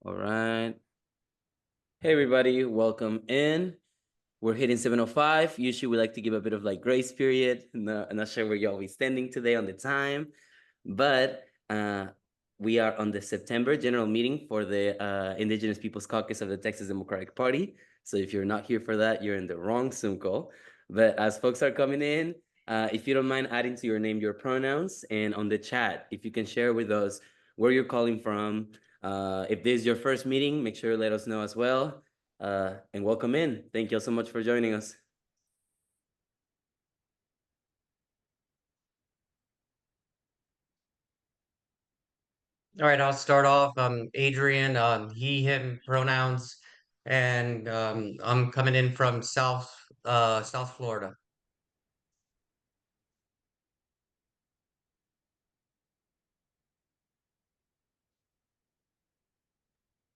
All right. Hey, everybody, welcome in. We're hitting 7:05. Usually we like to give a bit of like grace period. Not sure where y'all be standing today on the time, but we are on the September general meeting for the Indigenous Peoples Caucus of the Texas Democratic Party. So if you're not here for that, you're in the wrong Zoom call. But as folks are coming in, if you don't mind adding to your name your pronouns, and on the chat, if you can share with us where you're calling from. If this is your first meeting, make sure to let us know as well. And welcome in. Thank you all so much for joining us. All right, I'll start off. I'm Adrian, he, him pronouns, and I'm coming in from South Florida.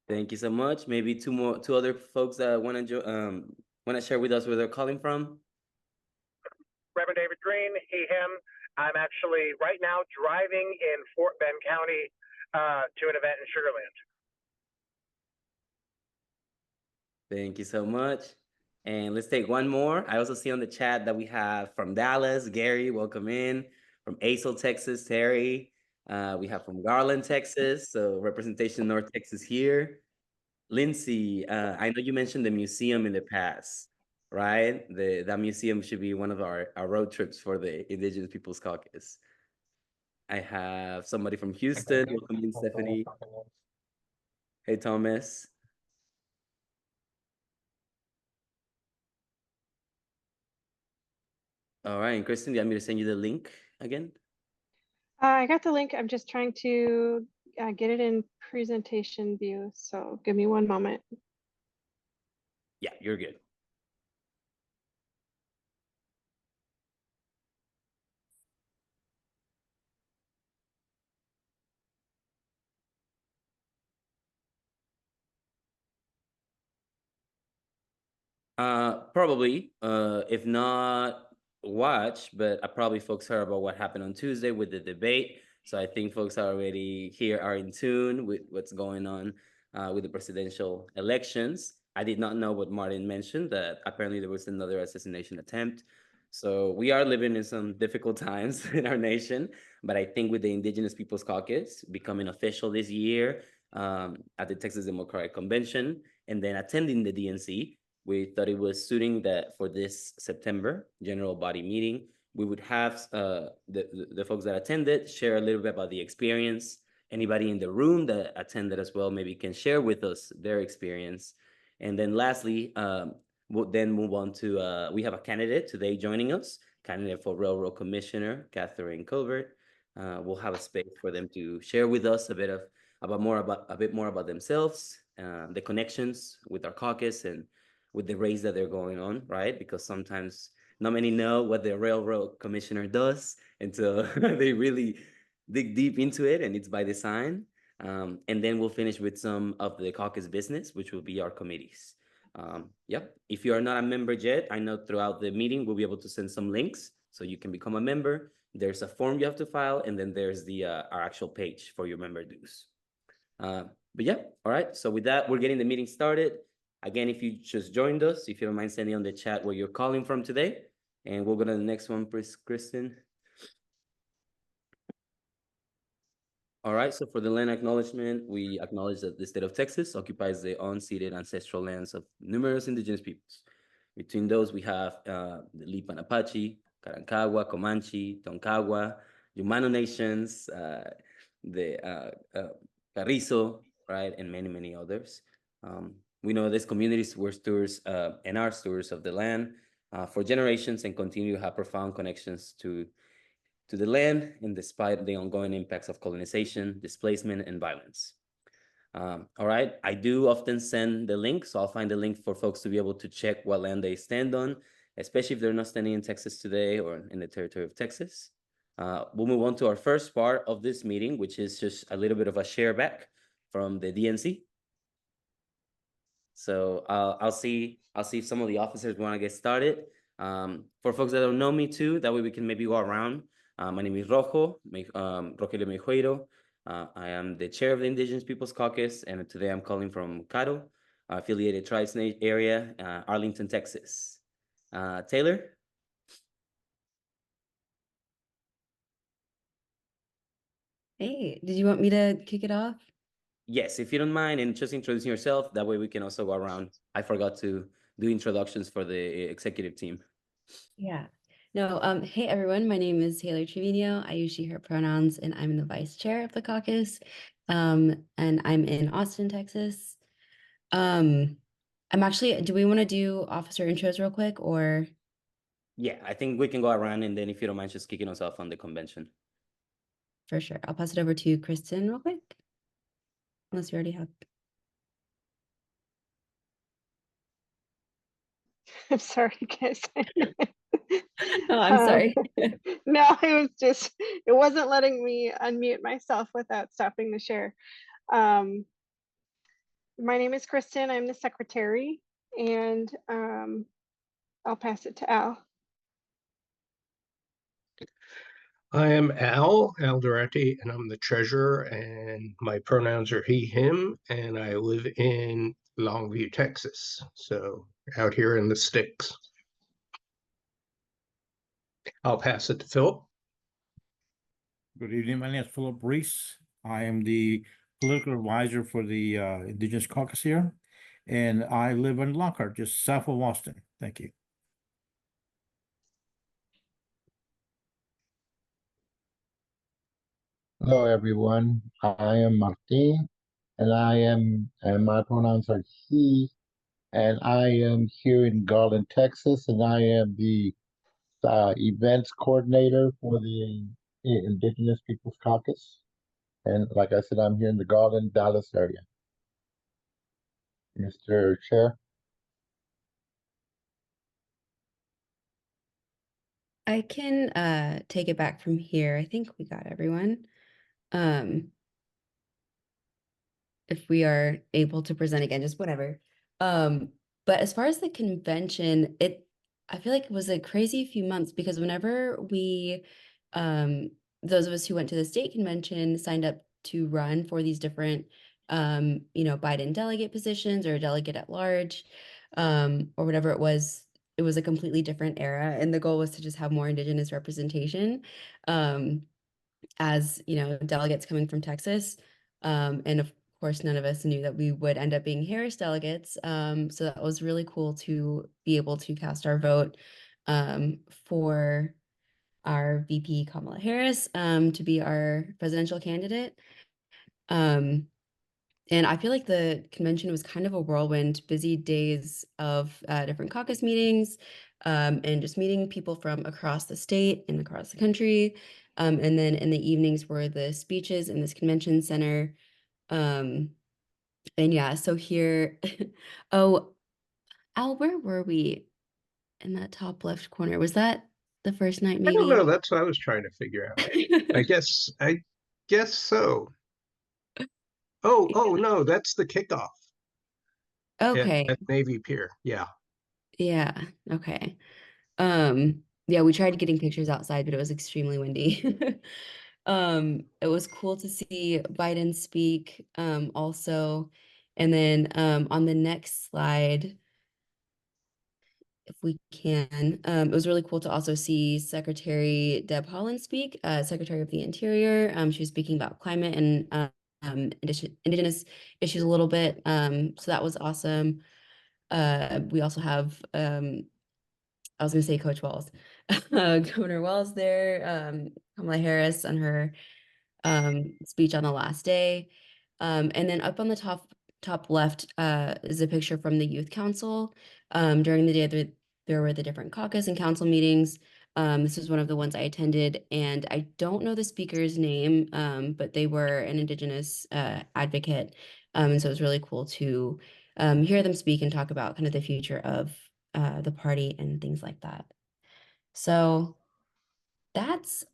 Thank you so much. Maybe two other folks that want to share with us where they're calling from. Reverend David Green, he, him. I'm actually right now driving in Fort Bend County to an event in Sugar Land. Thank you so much. And let's take one more. I also see on the chat that we have from Dallas, Gary, welcome in. From Acel, Texas, Terry. We have from Garland, Texas. So representation North Texas here. Lindsay, I know you mentioned the museum in the past, right? That museum should be one of our road trips for the Indigenous Peoples Caucus. I have somebody from Houston. Welcome in, Stephanie. Hey, Thomas. All right, and Kristen, do you want me to send you the link again? I got the link. I'm just trying to get it in presentation view. So give me one moment. Yeah, you're good. Probably. If not watch, but probably folks heard about what happened on Tuesday with the debate. So I think folks are already here, are in tune with what's going on with the presidential elections. I did not know what Martin mentioned, that apparently there was another assassination attempt. So we are living in some difficult times in our nation, but I think with the Indigenous Peoples Caucus becoming official this year at the Texas Democratic Convention and then attending the DNC, we thought it was suiting that for this September general body meeting, we would have the folks that attended share a little bit about the experience. Anybody in the room that attended as well maybe can share with us their experience. And then lastly, we'll then move on to, we have a candidate today joining us, candidate for Railroad Commissioner, Katherine Culbert. We'll have a space for them to share with us a bit more about themselves, the connections with our caucus and with the race that they're going on, right? Because sometimes not many know what the Railroad Commissioner does until they really dig deep into it, and it's by design. And then we'll finish with some of the caucus business, which will be our committees. Yep. If you are not a member yet, I know throughout the meeting we'll be able to send some links so you can become a member. There's a form you have to file, and then there's the our actual page for your member dues. But yeah, all right. So with that, we're getting the meeting started. Again, if you just joined us, if you don't mind sending on the chat where you're calling from today, and we'll go to the next one, please, Kristen. All right, so for the land acknowledgement, we acknowledge that the state of Texas occupies the unceded ancestral lands of numerous indigenous peoples. Between those, we have the Lipan Apache, Carancagua, Comanche, Tonkawa, Yumano nations, the Carrizo, right, and many, many others. We know these communities were stewards and are stewards of the land for generations and continue to have profound connections to the land, and despite the ongoing impacts of colonization, displacement, and violence. All right, I do often send the link, so I'll find the link for folks to be able to check what land they stand on, especially if they're not standing in Texas today or in the territory of Texas. We'll move on to our first part of this meeting, which is just a little bit of a share back from the DNC. So I'll see if some of the officers want to get started. For folks that don't know me too, that way we can maybe go around. My name is Rogelio Mejueiro. I am the chair of the Indigenous Peoples Caucus, and today I'm calling from Caro, affiliated tribes area, Arlington, Texas. Taylor? Hey, did you want me to kick it off? Yes, if you don't mind, and just introducing yourself, that way we can also go around. I forgot to do introductions for the executive team. Yeah. No, hey everyone, my name is Taylor Trevino. I use she, her pronouns, and I'm the vice chair of the caucus. And I'm in Austin, Texas. I'm actually, do we want to do officer intros real quick or? Yeah, I think we can go around, and then if you don't mind just kicking us off on the convention. For sure. I'll pass it over to Kristen real quick. Unless you already have. I'm sorry, guys. Oh, I'm sorry. No, it wasn't letting me unmute myself without stopping the share. My name is Kristen. I'm the secretary, and I'll pass it to Al. I am Al Durante, and I'm the treasurer, and my pronouns are he, him, and I live in Longview, Texas. So out here in the sticks. I'll pass it to Philip. Good evening. My name is Philip Reese. I am the political advisor for the Indigenous Caucus here, and I live in Lockhart, just south of Austin. Thank you. Hello, everyone. I am Martin, and my pronouns are he, and I am here in Garland, Texas, and I am the events coordinator for the Indigenous Peoples Caucus. And like I said, I'm here in the Garland, Dallas area. Mr. Chair. I can take it back from here. I think we got everyone. If we are able to present again, just whatever. But as far as the convention, I feel like it was a crazy few months because whenever we, those of us who went to the state convention signed up to run for these different, Biden delegate positions or delegate at large, or whatever it was a completely different era. And the goal was to just have more Indigenous representation, as, delegates coming from Texas. And of course, none of us knew that we would end up being Harris delegates. So that was really cool to be able to cast our vote for our VP Kamala Harris to be our presidential candidate. And I feel like the convention was kind of a whirlwind, busy days of different caucus meetings, and just meeting people from across the state and across the country. And then in the evenings were the speeches in this convention center. And yeah, so here, oh, Al, where were we in that top left corner? Was that the first night, maybe? I don't know. That's what I was trying to figure out. I guess so. Oh no, that's the kickoff. Okay. At Navy Pier. Yeah. Yeah. Okay. Yeah, we tried getting pictures outside, but it was extremely windy. It was cool to see Biden speak, also. And then on the next slide, if we can, it was really cool to also see Secretary Deb Haaland speak, Secretary of the Interior. She was speaking about climate and Indigenous issues a little bit. So that was awesome. We also have, I was going to say Coach Wells, Governor Wells there, Kamala Harris on her speech on the last day. And then up on the top left is a picture from the Youth Council. During the day, there were the different caucus and council meetings. This was one of the ones I attended, and I don't know the speaker's name, but they were an Indigenous advocate. And so it was really cool to hear them speak and talk about kind of the future of the party and things like that. So that's,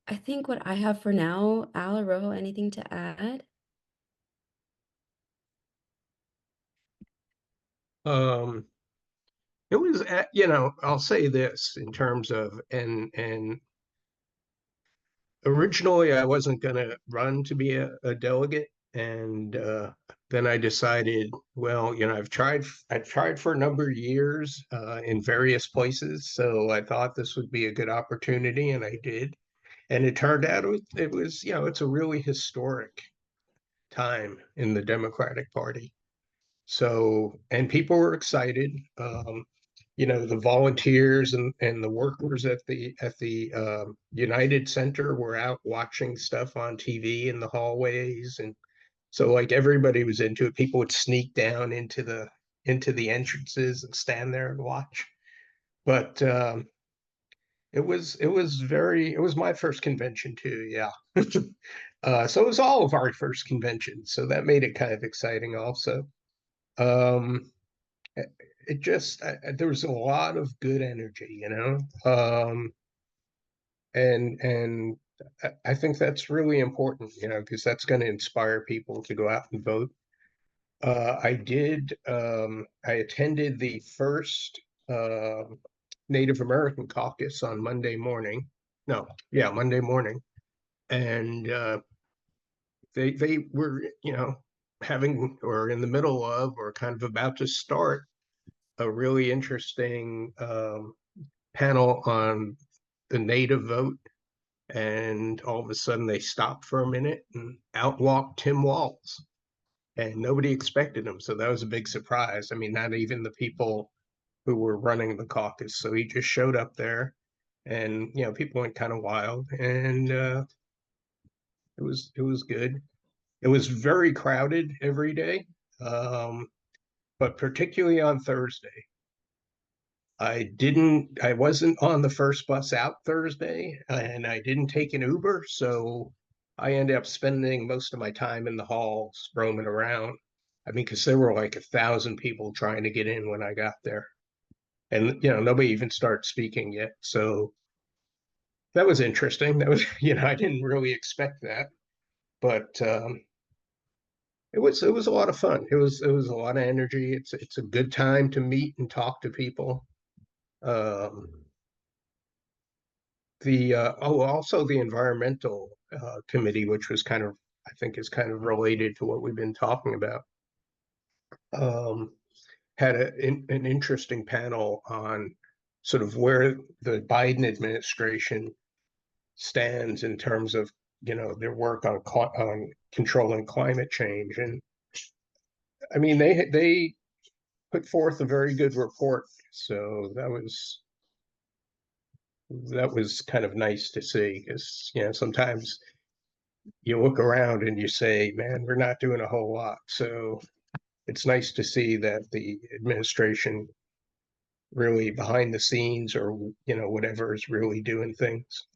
I think, what I have for now. Al or Rojo, anything to add? It was, I'll say this in terms of, and originally I wasn't going to run to be a delegate, and then I decided, well, I've tried for a number of years in various places, so I thought this would be a good opportunity, and I did. And it turned out it was, it's a really historic time in the Democratic Party. So, and people were excited. The volunteers and the workers at the United Center were out watching stuff on TV in the hallways, and so like everybody was into it. People would sneak down into the entrances and stand there and watch. But it was my first convention too. Yeah. So it was all of our first convention, so that made it kind of exciting also. Um, it just there was a lot of good energy, and I think that's really important, because that's going to inspire people to go out and vote. I attended the first Native American caucus on Monday morning. No, yeah, Monday morning, and they were, having, or in the middle of, or kind of about to start a really interesting panel on the native vote, and all of a sudden they stopped for a minute and out walked Tim Walz, and nobody expected him, so that was a big surprise. I mean, not even the people who were running the caucus. So he just showed up there, and people went kind of wild, and it was good. It was very crowded every day, but particularly on Thursday. I wasn't on the first bus out Thursday, and I didn't take an Uber, so I ended up spending most of my time in the halls roaming around. I mean, because there were like 1,000 people trying to get in when I got there, and nobody even started speaking yet. So that was interesting. That was, I didn't really expect that, but it was a lot of fun. It was a lot of energy. It's a good time to meet and talk to people. Um, also the environmental committee, which was kind of, I think is kind of related to what we've been talking about, had an interesting panel on sort of where the Biden administration stands in terms of their work on controlling climate change. And I mean, they put forth a very good report, so that was kind of nice to see, because sometimes you look around and you say, man, we're not doing a whole lot. So it's nice to see that the administration really behind the scenes, or whatever, is really doing things.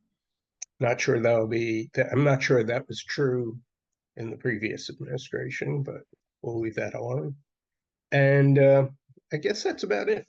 I'm not sure that was true in the previous administration, but we'll leave that alone. And I guess that's about it.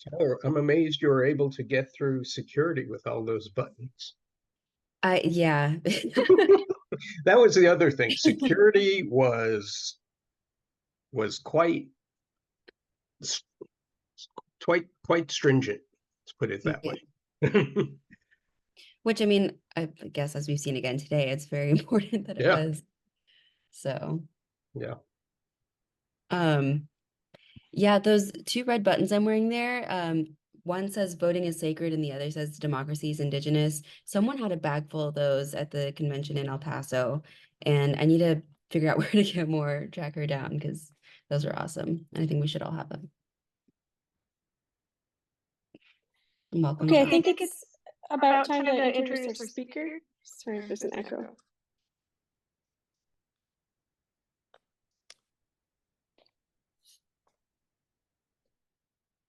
Tyler, I'm amazed you were able to get through security with all those buttons. Yeah. That was the other thing. Security was quite stringent, let's put it that way. Which, I mean, I guess as we've seen again today, it's very important that it was. So yeah. Yeah, those two red buttons I'm wearing there, one says voting is sacred and the other says democracy is indigenous. Someone had a bag full of those at the convention in El Paso, and I need to figure out where to get more, track her down, because those are awesome. And I think we should all have them. Welcome. Okay, I think it's about time to introduce our speaker. Sorry if there's an echo.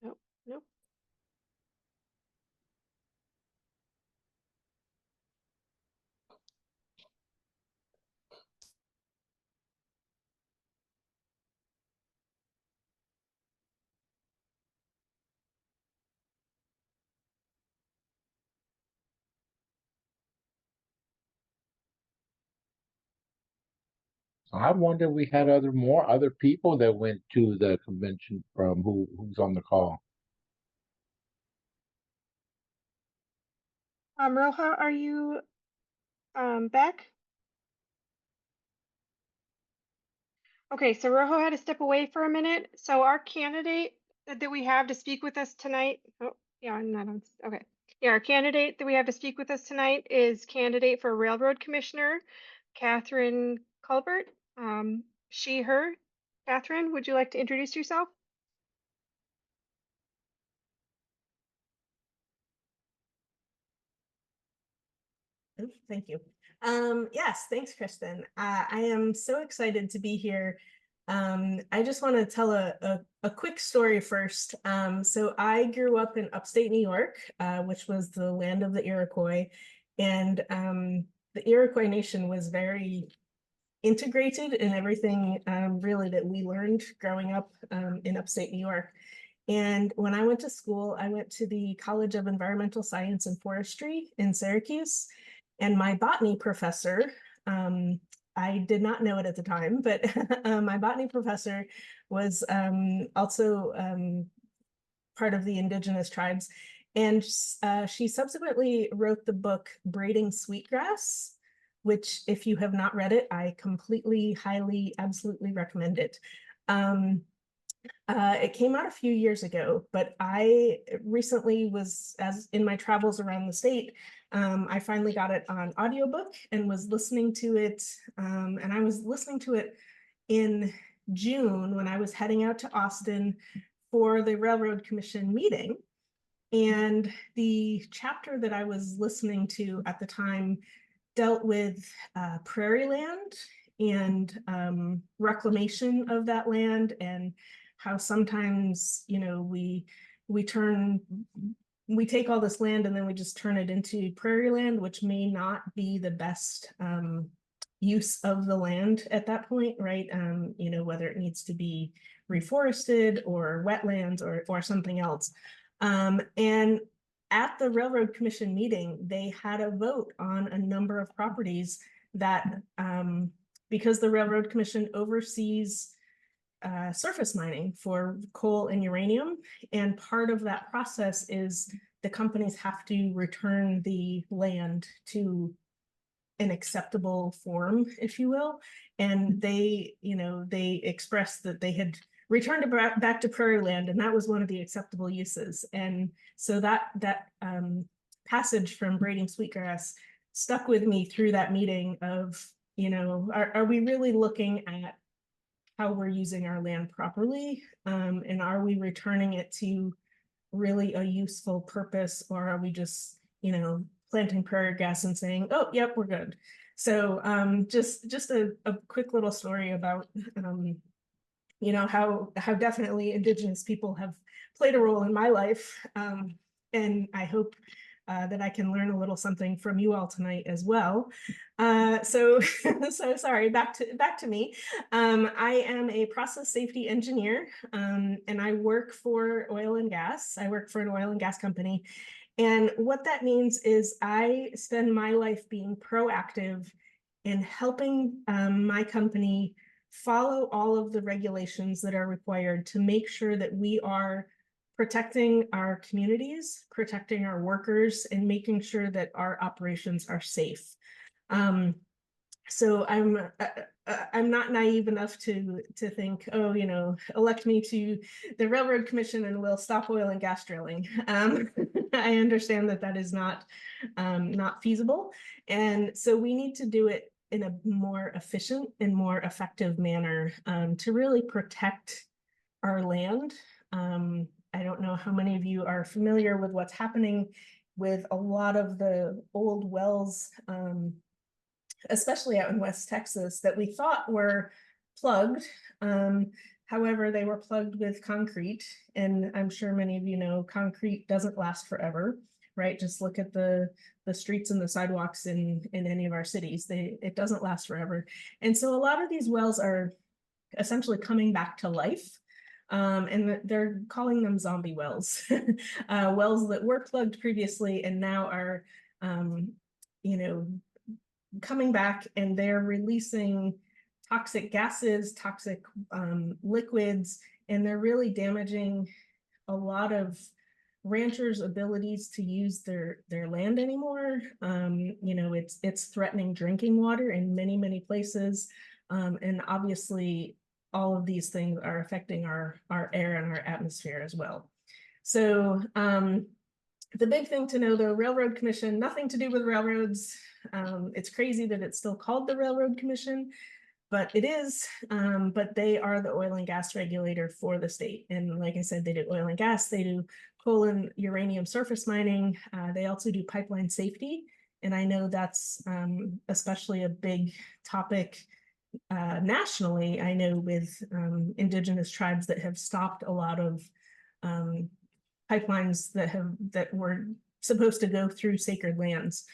Nope. I wonder if we had other people that went to the convention from who's on the call. Roja, are you back? Okay, so Rojo had to step away for a minute. So our candidate that we have to speak with us tonight, oh, yeah, I'm not on, okay. Yeah, our candidate that we have to speak with us tonight is candidate for Railroad Commissioner, Katherine Culbert. She, her. Katherine, would you like to introduce yourself? Thank you. Yes, thanks, Kristen. I am so excited to be here. I just want to tell a quick story first. So I grew up in upstate New York, which was the land of the Iroquois. And the Iroquois Nation was very integrated in everything really that we learned growing up in upstate New York. And when I went to school, I went to the College of Environmental Science and Forestry in Syracuse. And my botany professor, I did not know it at the time, but my botany professor was also part of the indigenous tribes. And she subsequently wrote the book Braiding Sweetgrass, which if you have not read it, I completely, highly, absolutely recommend it. It came out a few years ago, but I recently was, as in my travels around the state, I finally got it on audiobook and was listening to it. And I was listening to it in June when I was heading out to Austin for the Railroad Commission meeting. And the chapter that I was listening to at the time dealt with prairie land and reclamation of that land, and how sometimes, you know, we take all this land and then we just turn it into prairie land, which may not be the best use of the land at that point, right? You know, whether it needs to be reforested or wetlands or something else. And at the Railroad Commission meeting, they had a vote on a number of properties that, because the Railroad Commission oversees surface mining for coal and uranium, and part of that process is the companies have to return the land to an acceptable form, if you will. And they, you know, they expressed that they had returned it back to prairie land, and that was one of the acceptable uses. And so that passage from Braiding Sweetgrass stuck with me through that meeting of, you know, are we really looking at how we're using our land properly? And are we returning it to really a useful purpose, or are we just, you know, planting prairie grass and saying, oh, yep, we're good. So just a quick little story about, you know, how definitely Indigenous people have played a role in my life. And I hope that I can learn a little something from you all tonight as well. So sorry, back to me. I am a process safety engineer, and I work for oil and gas. I work for an oil and gas company. And what that means is I spend my life being proactive in helping my company follow all of the regulations that are required to make sure that we are protecting our communities, protecting our workers, and making sure that our operations are safe. So I'm not naive enough to think, oh, you know, elect me to the Railroad Commission and we'll stop oil and gas drilling. I understand that is not feasible, and so we need to do it in a more efficient and more effective manner to really protect our land. I don't know how many of you are familiar with what's happening with a lot of the old wells, especially out in West Texas, that we thought were plugged. However, they were plugged with concrete. And I'm sure many of you know concrete doesn't last forever, right? Just look at the streets and the sidewalks in any of our cities. It doesn't last forever. And so a lot of these wells are essentially coming back to life. And they're calling them zombie wells, wells that were plugged previously and now are, you know, coming back, and they're releasing toxic gases, toxic liquids, and they're really damaging a lot of ranchers' abilities to use their land anymore. You know, it's threatening drinking water in many places, and obviously all of these things are affecting our air and our atmosphere as well. So the big thing to know, though, Railroad Commission, nothing to do with railroads. It's crazy that it's still called the Railroad Commission, but it is. But they are the oil and gas regulator for the state. And like I said, they do oil and gas, they do coal and uranium surface mining. They also do pipeline safety. And I know that's especially a big topic nationally. I know with indigenous tribes that have stopped a lot of pipelines that were supposed to go through sacred lands.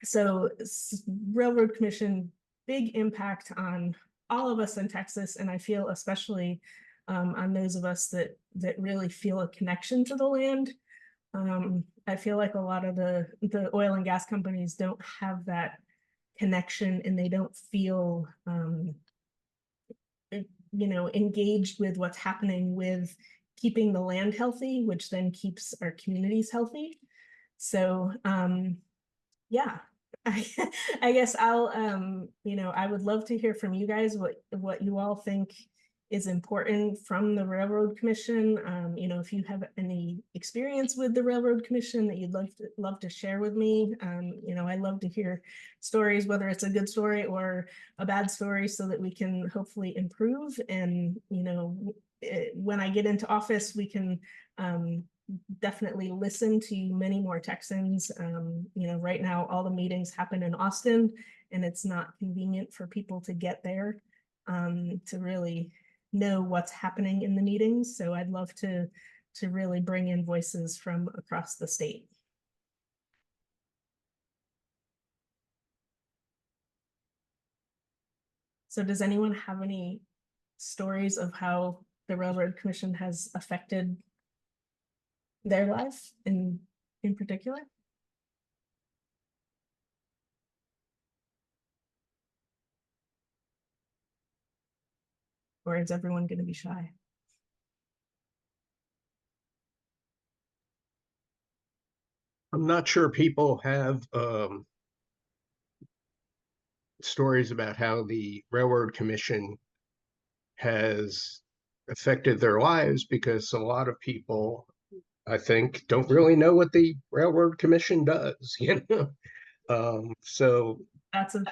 So Railroad Commission, big impact on all of us in Texas, and I feel especially on those of us that really feel a connection to the land. I feel like a lot of the oil and gas companies don't have that connection, and they don't feel you know, engaged with what's happening with keeping the land healthy, which then keeps our communities healthy. So yeah, I guess I'll you know, I would love to hear from you guys what you all think is important from the Railroad Commission. You know, if you have any experience with the Railroad Commission that you'd love to share with me. You know, I love to hear stories, whether it's a good story or a bad story, so that we can hopefully improve. And, you know, when I get into office, we can definitely listen to many more Texans. You know, right now, all the meetings happen in Austin, and it's not convenient for people to get there to really know what's happening in the meetings. So I'd love to really bring in voices from across the state. So does anyone have any stories of how the Railroad Commission has affected their life in particular? Or is everyone going to be shy? I'm not sure people have stories about how the Railroad Commission has affected their lives, because a lot of people, I think, don't really know what the Railroad Commission does, you know? So that's a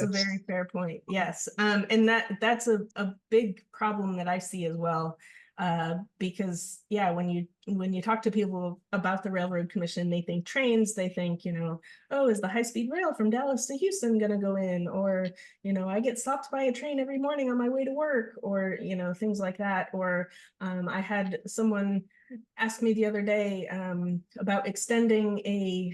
very fair point. Yes. And that's a big problem that I see as well. Because yeah, when you talk to people about the Railroad Commission, they think trains, they think, you know, oh, is the high-speed rail from Dallas to Houston gonna go in? Or, you know, I get stopped by a train every morning on my way to work, or, you know, things like that. Or I had someone asked me the other day about extending a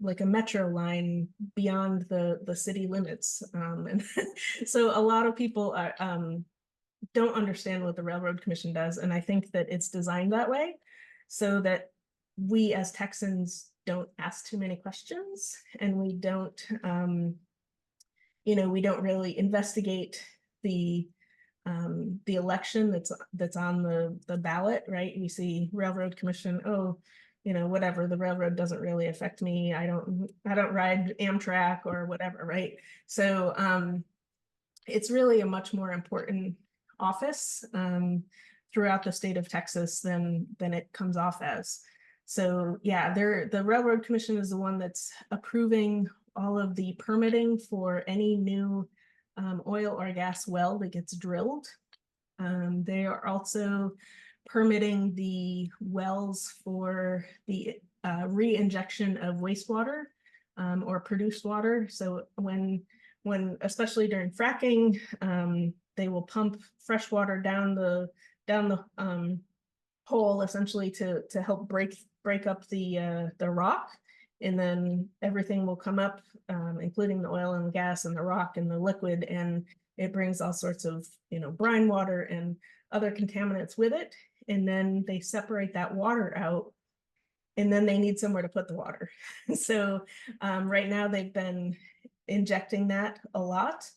like a metro line beyond the city limits, and so a lot of people are, don't understand what the Railroad Commission does, and I think that it's designed that way so that we as Texans don't ask too many questions, and we don't you know, we don't really investigate the election that's on the ballot, right? We see Railroad Commission, oh, you know, whatever, the railroad doesn't really affect me. I don't ride Amtrak or whatever, right? So it's really a much more important office throughout the state of Texas than it comes off as. So yeah, the Railroad Commission is the one that's approving all of the permitting for any new oil or gas well that gets drilled. They are also permitting the wells for the re-injection of wastewater or produced water. So when especially during fracking, they will pump fresh water down the hole, essentially to help break up the rock, and then everything will come up, including the oil and the gas and the rock and the liquid, and it brings all sorts of, you know, brine water and other contaminants with it. And then they separate that water out, and then they need somewhere to put the water. So right now they've been injecting that a lot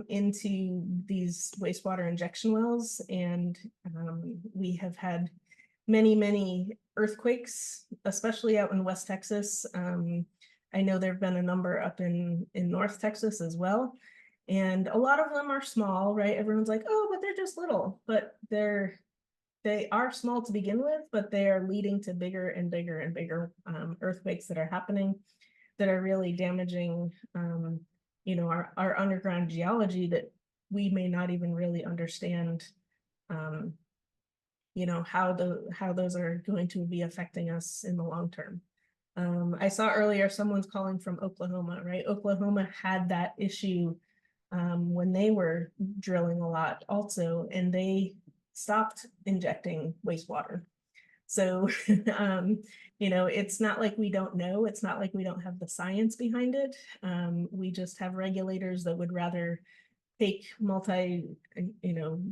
into these wastewater injection wells, and we have had many earthquakes, especially out in West Texas. I know there have been a number up in North Texas as well. And a lot of them are small, right? Everyone's like, oh, but they're just little. But they are small to begin with, but they are leading to bigger and bigger and bigger earthquakes that are happening, that are really damaging, you know, our underground geology that we may not even really understand, you know, how those are going to be affecting us in the long term. I saw earlier someone's calling from Oklahoma, right? Oklahoma had that issue when they were drilling a lot also, and they stopped injecting wastewater. So, you know, it's not like we don't know, it's not like we don't have the science behind it. We just have regulators that would rather take you know,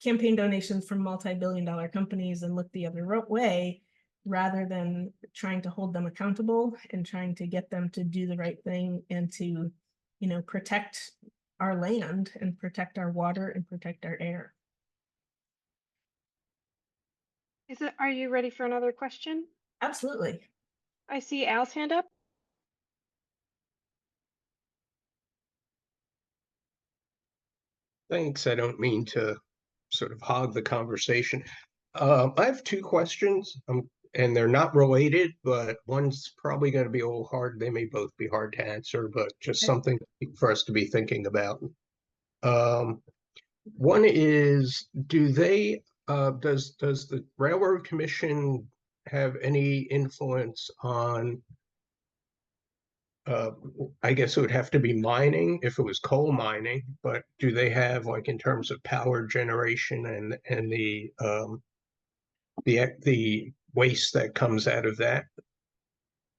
campaign donations from multi-billion-dollar companies and look the other way, rather than trying to hold them accountable and trying to get them to do the right thing and to, you know, protect our land and protect our water and protect our air. Are you ready for another question? Absolutely. I see Al's hand up. Thanks. I don't mean to sort of hog the conversation. I have two questions, and they're not related, but one's probably going to be a little hard. They may both be hard to answer, but just something for us to be thinking about. One is, does the Railroad Commission have any influence on, I guess it would have to be mining if it was coal mining, but do they have, like, in terms of power generation and the waste that comes out of that?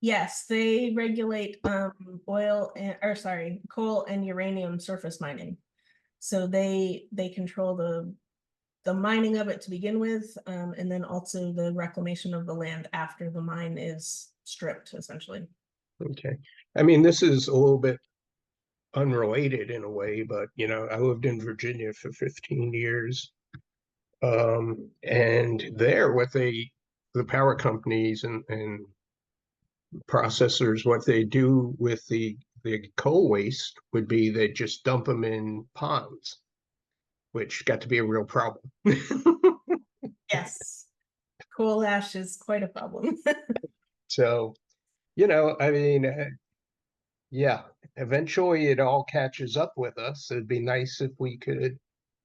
Yes, they regulate coal and uranium surface mining. So they control the mining of it to begin with, and then also the reclamation of the land after the mine is stripped, essentially. Okay. I mean, this is a little bit unrelated in a way, but, you know, I lived in Virginia for 15 years. And there, the power companies and processors, what they do with the coal waste would be they just dump them in ponds, which got to be a real problem. Yes, coal ash is quite a problem. So, you know, I mean, yeah, eventually it all catches up with us. It'd be nice if we could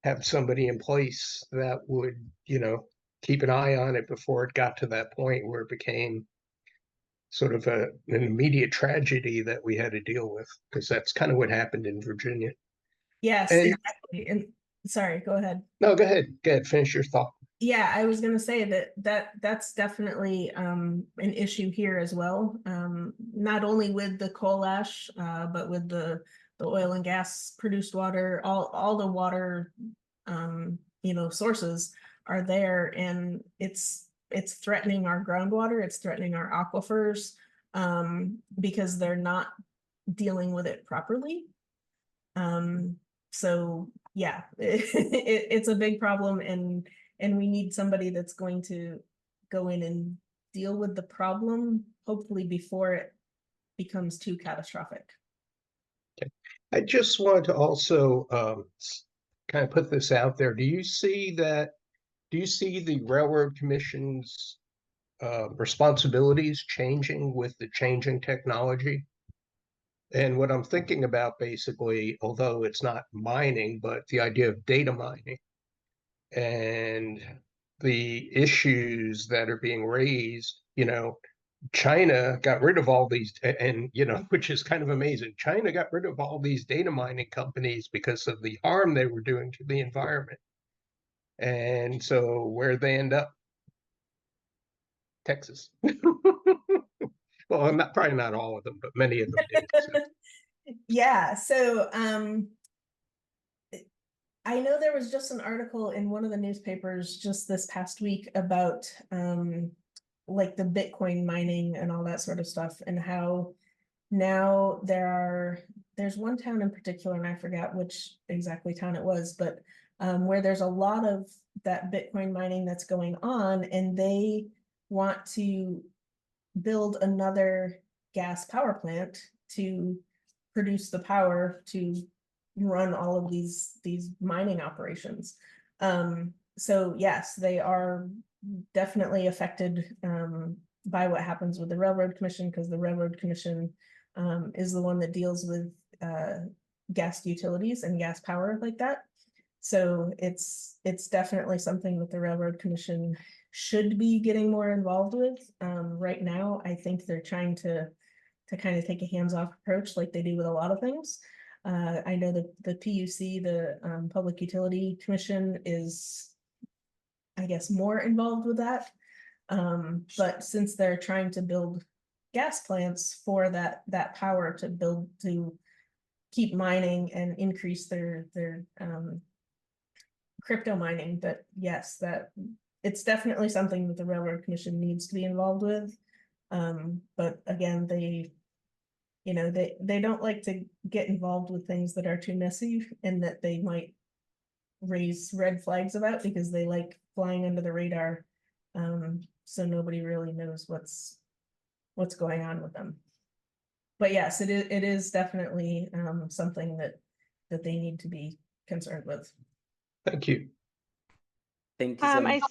have somebody in place that would, you know, keep an eye on it before it got to that point where it became sort of an immediate tragedy that we had to deal with, because that's kind of what happened in Virginia. Yes, And exactly. And sorry, go ahead. no, go ahead, finish your thought. Yeah, I was going to say that's definitely an issue here as well. Not only with the coal ash, but with the oil and gas produced water, all the water, you know, sources are there, and it's threatening our groundwater, it's threatening our aquifers, because they're not dealing with it properly. So yeah, it's a big problem, and we need somebody that's going to go in and deal with the problem, hopefully before it becomes too catastrophic. Okay. I just want to also kind of put this out there. Do you see the Railroad Commission's responsibilities changing with the changing technology? And what I'm thinking about, basically, although it's not mining, but the idea of data mining and the issues that are being raised, you know, China got rid of all these, and, you know, which is kind of amazing. China got rid of all these data mining companies because of the harm they were doing to the environment. And so where'd they end up? Texas. Well, probably not all of them, but many of them did. So. Yeah, so I know there was just an article in one of the newspapers just this past week about like the Bitcoin mining and all that sort of stuff, and how now there's one town in particular, and I forgot which exactly town it was, but where there's a lot of that Bitcoin mining that's going on, and they want to build another gas power plant to produce the power to run all of these mining operations. So yes, they are definitely affected by what happens with the Railroad Commission, because the Railroad Commission is the one that deals with gas utilities and gas power like that. So it's definitely something that the Railroad Commission should be getting more involved with. Right now, I think they're trying to kind of take a hands-off approach like they do with a lot of things. I know that the PUC, the Public Utility Commission, is, I guess, more involved with that. But since they're trying to build gas plants for that power to keep mining and increase their crypto mining, that yes, that it's definitely something that the Railroad Commission needs to be involved with. But again, they don't like to get involved with things that are too messy and that they might raise red flags about, because they like flying under the radar. So nobody really knows what's going on with them. But yes, it is definitely something that they need to be concerned with. Thank you. Thank you so much.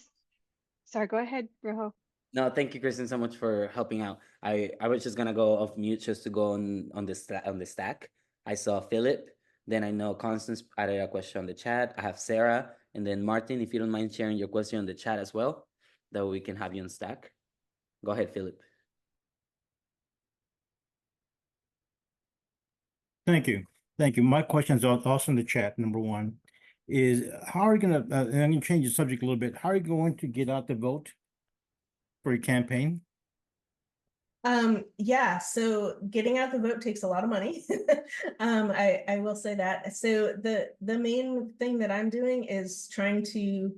Sorry, go ahead, Rojo. No, thank you, Kristen, so much for helping out. I was just gonna go off mute just to go on the stack. I saw Philip, then I know Constance added a question on the chat. I have Sarah, and then Martin, if you don't mind sharing your question on the chat as well, that we can have you on stack. Go ahead, Philip. Thank you. Thank you. My question is also in the chat. Number one is, how are you going to, and I'm going to change the subject a little bit. How are you going to get out the vote for your campaign? Yeah, so getting out the vote takes a lot of money. I will say that. So the main thing that I'm doing is trying to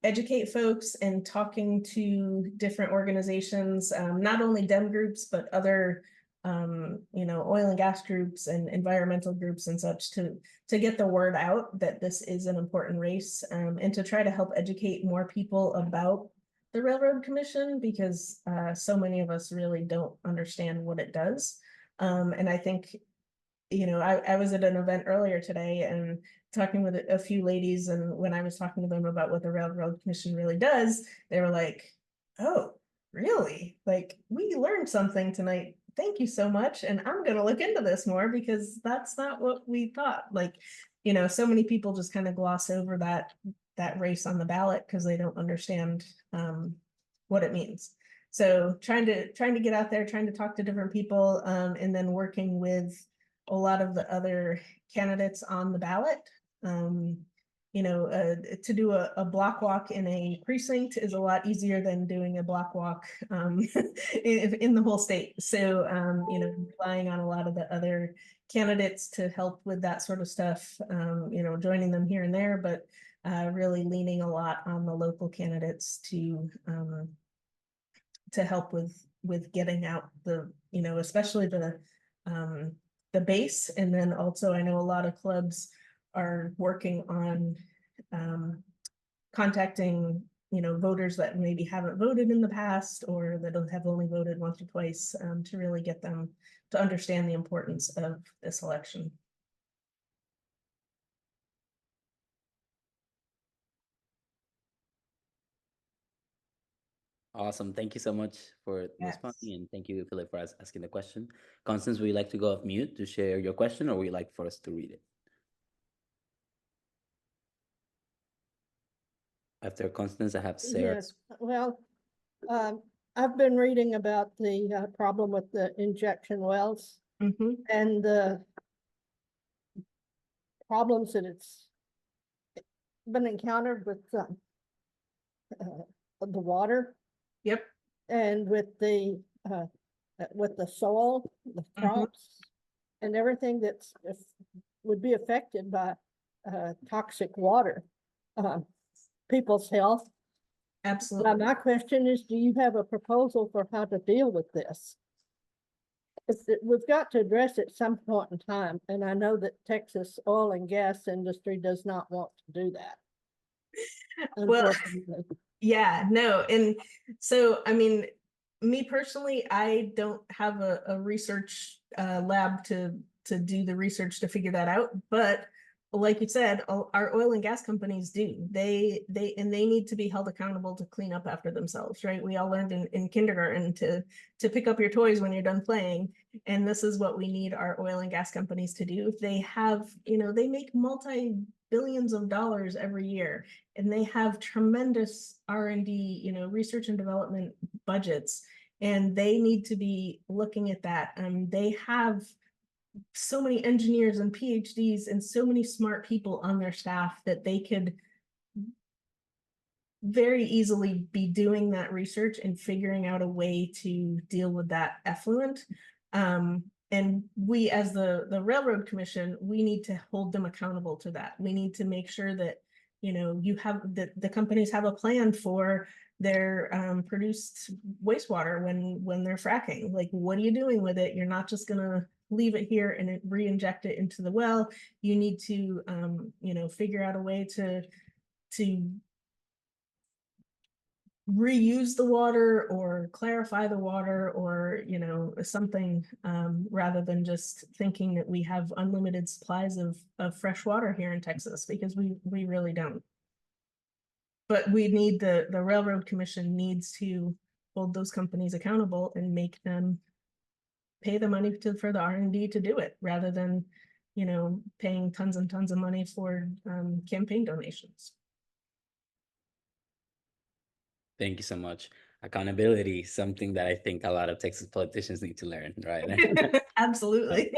educate folks and talking to different organizations, not only Dem groups, but other oil and gas groups and environmental groups and such, to get the word out that this is an important race, and to try to help educate more people about the Railroad Commission, because so many of us really don't understand what it does. And I think, I was at an event earlier today and talking with a few ladies, and when I was talking to them about what the Railroad Commission really does, they were like, oh, really? Like, we learned something tonight. Thank you so much. And I'm going to look into this more, because that's not what we thought. Like, so many people just kind of gloss over that race on the ballot because they don't understand what it means. So trying to get out there, trying to talk to different people, and then working with a lot of the other candidates on the ballot. To do a block walk in a precinct is a lot easier than doing a block walk in the whole state. So, relying on a lot of the other candidates to help with that sort of stuff, joining them here and there, but really leaning a lot on the local candidates to help with getting out the, especially the base. And then also, I know a lot of clubs are working on contacting, voters that maybe haven't voted in the past, or that have only voted once or twice, to really get them to understand the importance of this election. Awesome. Thank you so much for responding, and thank you, Philip, for asking the question. Constance, would you like to go off mute to share your question, or would you like for us to read it? After Constance, I have Sarah. Yes, well, I've been reading about the problem with the injection wells and the problems that it's been encountered with the water. Yep. And with the soil, the crops, and everything that's would be affected by toxic water, people's health. Absolutely. Now, my question is, do you have a proposal for how to deal with this? we've got to address it some point in time, and I know that Texas oil and gas industry does not want to do that. Well, Unfortunately. yeah, no. And so, I mean, me personally, I don't have a research lab to do the research to figure that out. But like you said, our oil and gas companies do. They need to be held accountable to clean up after themselves, right? We all learned in kindergarten to pick up your toys when you're done playing. And this is what we need our oil and gas companies to do. They have, they make multi-billions of dollars every year, and they have tremendous R&D, research and development budgets, and they need to be looking at that. They have so many engineers and PhDs and so many smart people on their staff that they could very easily be doing that research and figuring out a way to deal with that effluent. And we, as the Railroad Commission, we need to hold them accountable to that. We need to make sure that, you have the companies have a plan for their produced wastewater when they're fracking. Like, what are you doing with it? You're not just gonna leave it here and re-inject it into the well. You need to, figure out a way to reuse the water or clarify the water, or something, rather than just thinking that we have unlimited supplies of fresh water here in Texas, because we really don't. But we need the Railroad Commission needs to hold those companies accountable and make them pay the money for the R&D to do it, rather than paying tons and tons of money for campaign donations. Thank you so much. Accountability, something that I think a lot of Texas politicians need to learn, right? Absolutely.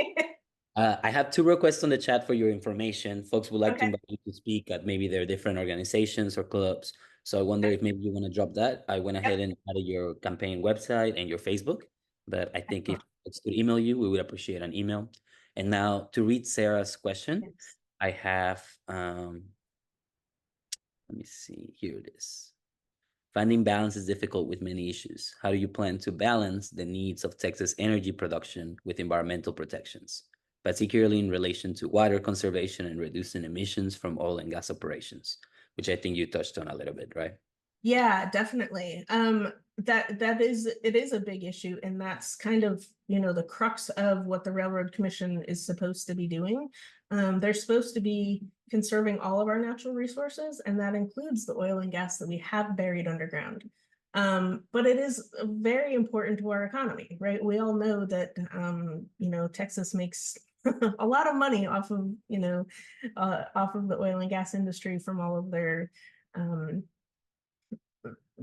I have 2 requests on the chat for your information. Folks would like to Okay. invite you to speak at maybe their different organizations or clubs. So I wonder if maybe you want to drop that. I went ahead and added your campaign website and your Facebook, but I think if folks could email you, we would appreciate an email. And now to read Sarah's question, Yes. I have, let me see, here it is. Finding balance is difficult with many issues. How do you plan to balance the needs of Texas energy production with environmental protections, particularly in relation to water conservation and reducing emissions from oil and gas operations, which I think you touched on a little bit, right? Yeah, definitely. It is a big issue, and that's kind of, the crux of what the Railroad Commission is supposed to be doing. They're supposed to be conserving all of our natural resources, and that includes the oil and gas that we have buried underground. But it is very important to our economy, right? We all know that, Texas makes a lot of money off of, off of the oil and gas industry from all of their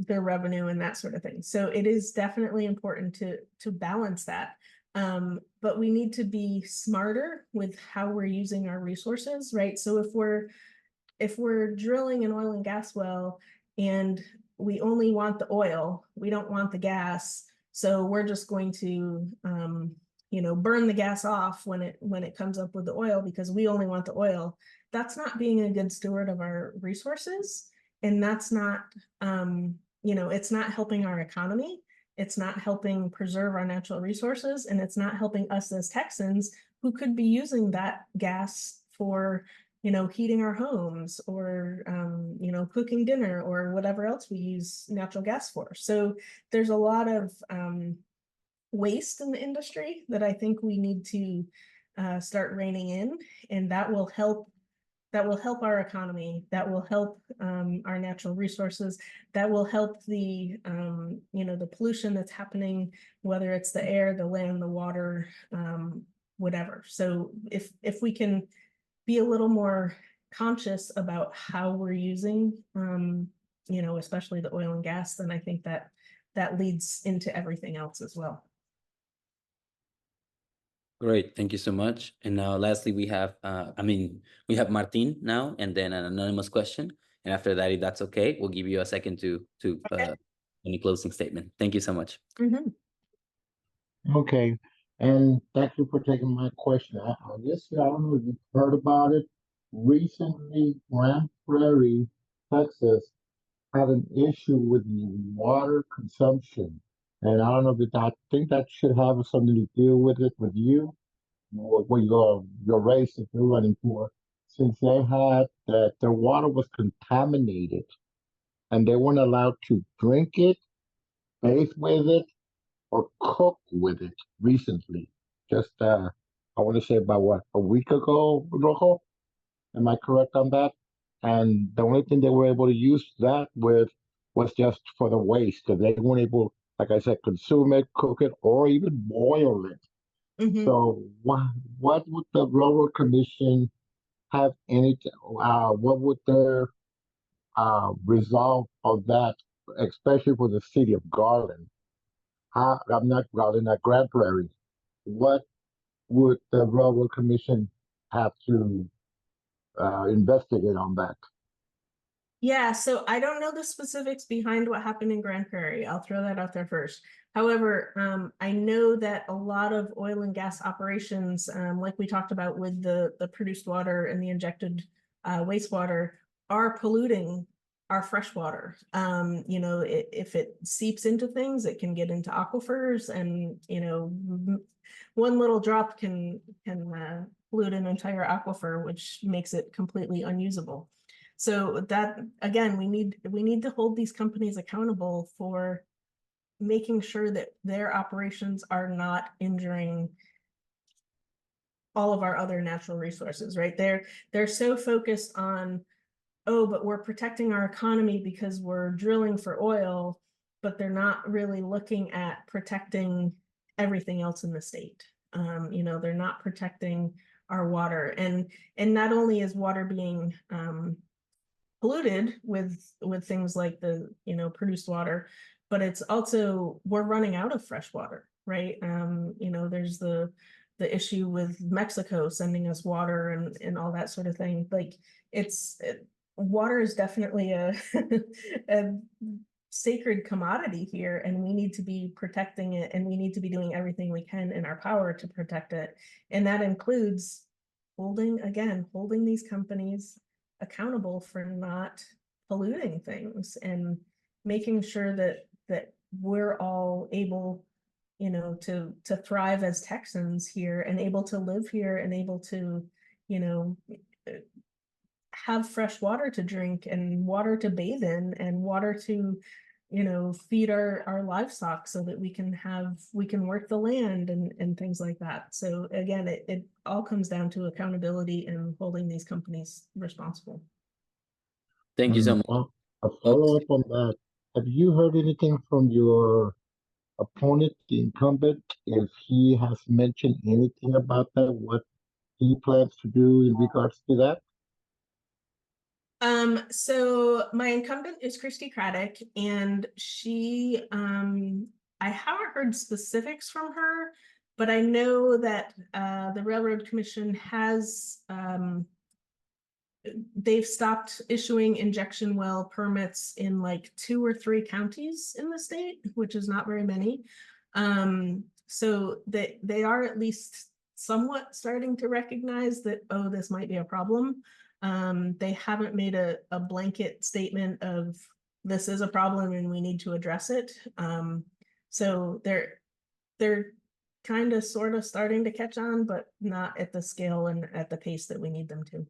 revenue and that sort of thing. So it is definitely important to balance that. But we need to be smarter with how we're using our resources, right? So if we're drilling an oil and gas well and we only want the oil, we don't want the gas, so we're just going to burn the gas off when it comes up with the oil because we only want the oil. That's not being a good steward of our resources, and that's not it's not helping our economy. It's not helping preserve our natural resources, and it's not helping us as Texans who could be using that gas for, heating our homes or, cooking dinner or whatever else we use natural gas for. So there's a lot of waste in the industry that I think we need to start reining in, and that will help our economy, that will help our natural resources, that will help the the pollution that's happening, whether it's the air, the land, the water, whatever. So if we can be a little more conscious about how we're using especially the oil and gas, then I think that leads into everything else as well. Great, thank you so much. And now lastly, we have, we have Martin now, and then an anonymous question. And after that, if that's okay, we'll give you a second to any closing statement. Thank you so much. Mm-hmm. Okay, and thank you for taking my question. I guess I don't know if you've heard about it. Recently, Grand Prairie, Texas, had an issue with water consumption. And I don't know if I think that should have something to do with it with you, what your race that you're running for, since they had that their water was contaminated and they weren't allowed to drink it, bathe with it, or cook with it recently. Just I want to say about what, a week ago, Rojo? Am I correct on that? And the only thing they were able to use that with was just for the waste, because they weren't able, like I said, consume it, cook it, or even boil it. Mhm. So what would the Railroad Commission have anything? What would their resolve of that, especially for the city of Garland? I'm not Garland, not Grand Prairie. What would the Railroad Commission have to investigate on that? Yeah, so I don't know the specifics behind what happened in Grand Prairie. I'll throw that out there first. However, I know that a lot of oil and gas operations, like we talked about with the produced water and the injected wastewater, are polluting our fresh water. If it seeps into things, it can get into aquifers, and one little drop can pollute an entire aquifer, which makes it completely unusable. So that, again, we need to hold these companies accountable for making sure that their operations are not injuring all of our other natural resources, right? They're so focused on, oh, but we're protecting our economy because we're drilling for oil, but they're not really looking at protecting everything else in the state. They're not protecting our water, and not only is water being polluted with things like the produced water, but it's also, we're running out of fresh water, right? There's the issue with Mexico sending us water and all that sort of thing. Like water is definitely a a sacred commodity here, and we need to be protecting it, and we need to be doing everything we can in our power to protect it. And that includes holding these companies accountable for not polluting things, and making sure that we're all able to thrive as Texans here, and able to live here, and able to have fresh water to drink, and water to bathe in, and water to feed our livestock, so that we can work the land and things like that. So again, it all comes down to accountability and holding these companies responsible. Thank you so much, A folks. follow-up on that. Have you heard anything from your opponent, the incumbent, if he has mentioned anything about that, what he plans to do in regards to that? So my incumbent is Christy Craddock, and she, I haven't heard specifics from her, but I know that the Railroad Commission has, they've stopped issuing injection well permits in like 2 or 3 counties in the state, which is not very many. So they are at least somewhat starting to recognize that, oh, this might be a problem. They haven't made a blanket statement of, this is a problem and we need to address it. So they're kind of sort of starting to catch on, but not at the scale and at the pace that we need them to.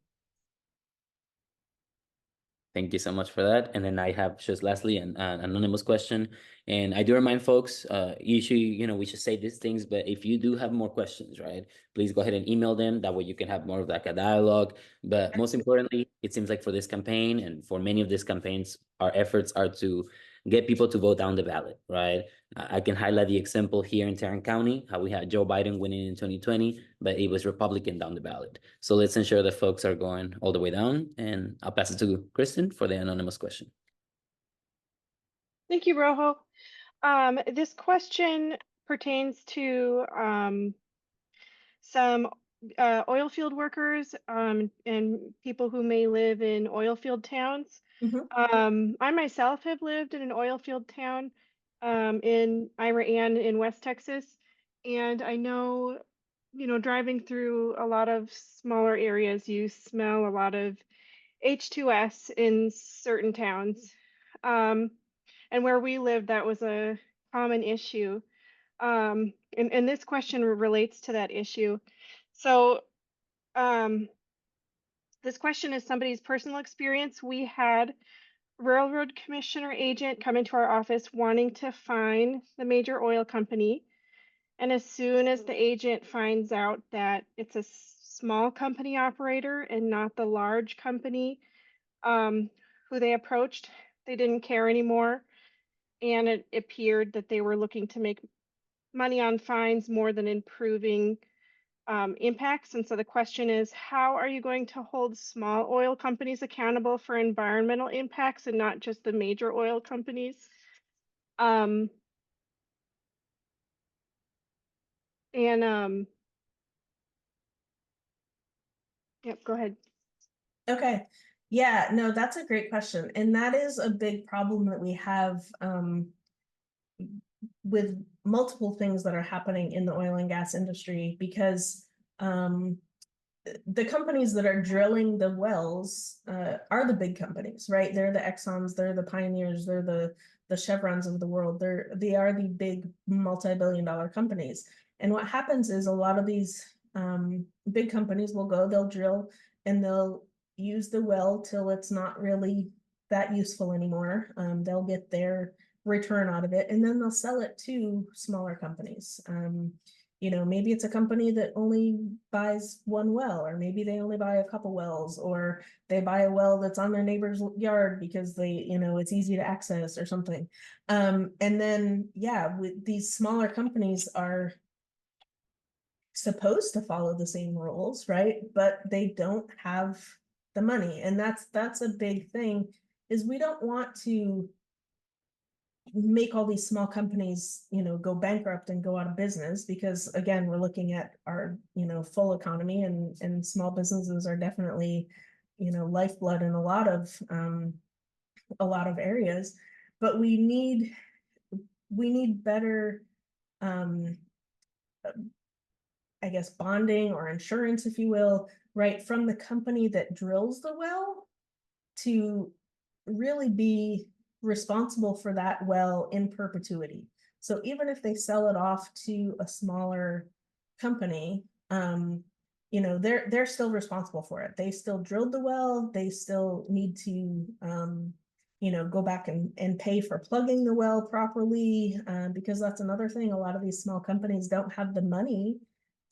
Thank you so much for that. And then I have just lastly an anonymous question. And I do remind folks, usually, we should say these things, but if you do have more questions, right, please go ahead and email them. That way you can have more of like a dialogue. But most importantly, it seems like for this campaign and for many of these campaigns, our efforts are to get people to vote down the ballot, right? I can highlight the example here in Tarrant County, how we had Joe Biden winning in 2020, but it was Republican down the ballot. So let's ensure that folks are going all the way down. And I'll pass it to Kristen for the anonymous question. Thank you, Rojo. This question pertains to some oil field workers and people who may live in oil field towns. I myself have lived in an oil field town in Ira Ann in West Texas, and I know, driving through a lot of smaller areas, you smell a lot of H2S in certain towns. And where we lived, that was a common issue. And this question relates to that issue. So this question is somebody's personal experience. We had railroad commissioner agent come into our office wanting to fine the major oil company. And as soon as the agent finds out that it's a small company operator and not the large company who they approached, they didn't care anymore. And it appeared that they were looking to make money on fines more than improving impacts. And so the question is, how are you going to hold small oil companies accountable for environmental impacts and not just the major oil companies? And yep, go ahead. Okay. Yeah, no, that's a great question. And that is a big problem that we have with multiple things that are happening in the oil and gas industry, because the companies that are drilling the wells are the big companies, right? They're the Exxons, they're the Pioneers, they're the Chevrons of the world. They are the big multi-billion-dollar companies. And what happens is a lot of these big companies will go, they'll drill, and they'll use the well till it's not really that useful anymore. They'll get their return out of it, and then they'll sell it to smaller companies. You know, maybe it's a company that only buys one well, or maybe they only buy a couple wells, or they buy a well that's on their neighbor's yard because they, you know, it's easy to access or something. And then, yeah, with these smaller companies are supposed to follow the same rules, right? But they don't have the money. And that's a big thing, is we don't want to make all these small companies, you know, go bankrupt and go out of business, because again, we're looking at our, you know, full economy, and small businesses are definitely, you know, lifeblood in a lot of areas. But we need better I guess bonding or insurance, if you will, right, from the company that drills the well to really be responsible for that well in perpetuity. So even if they sell it off to a smaller company, you know, they're still responsible for it. They still drilled the well. They still need to, you know, go back and pay for plugging the well properly, because that's another thing. A lot of these small companies don't have the money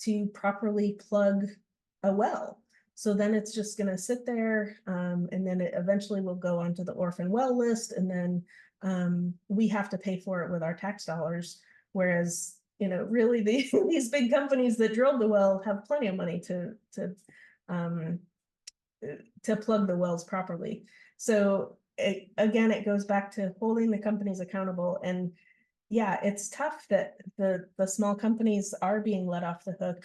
to properly plug a well. So then it's just going to sit there, and then it eventually will go onto the orphan well list, and then we have to pay for it with our tax dollars. Whereas, you know, really these big companies that drilled the well have plenty of money to plug the wells properly. So again, it goes back to holding the companies accountable. And yeah, it's tough that the small companies are being let off the hook.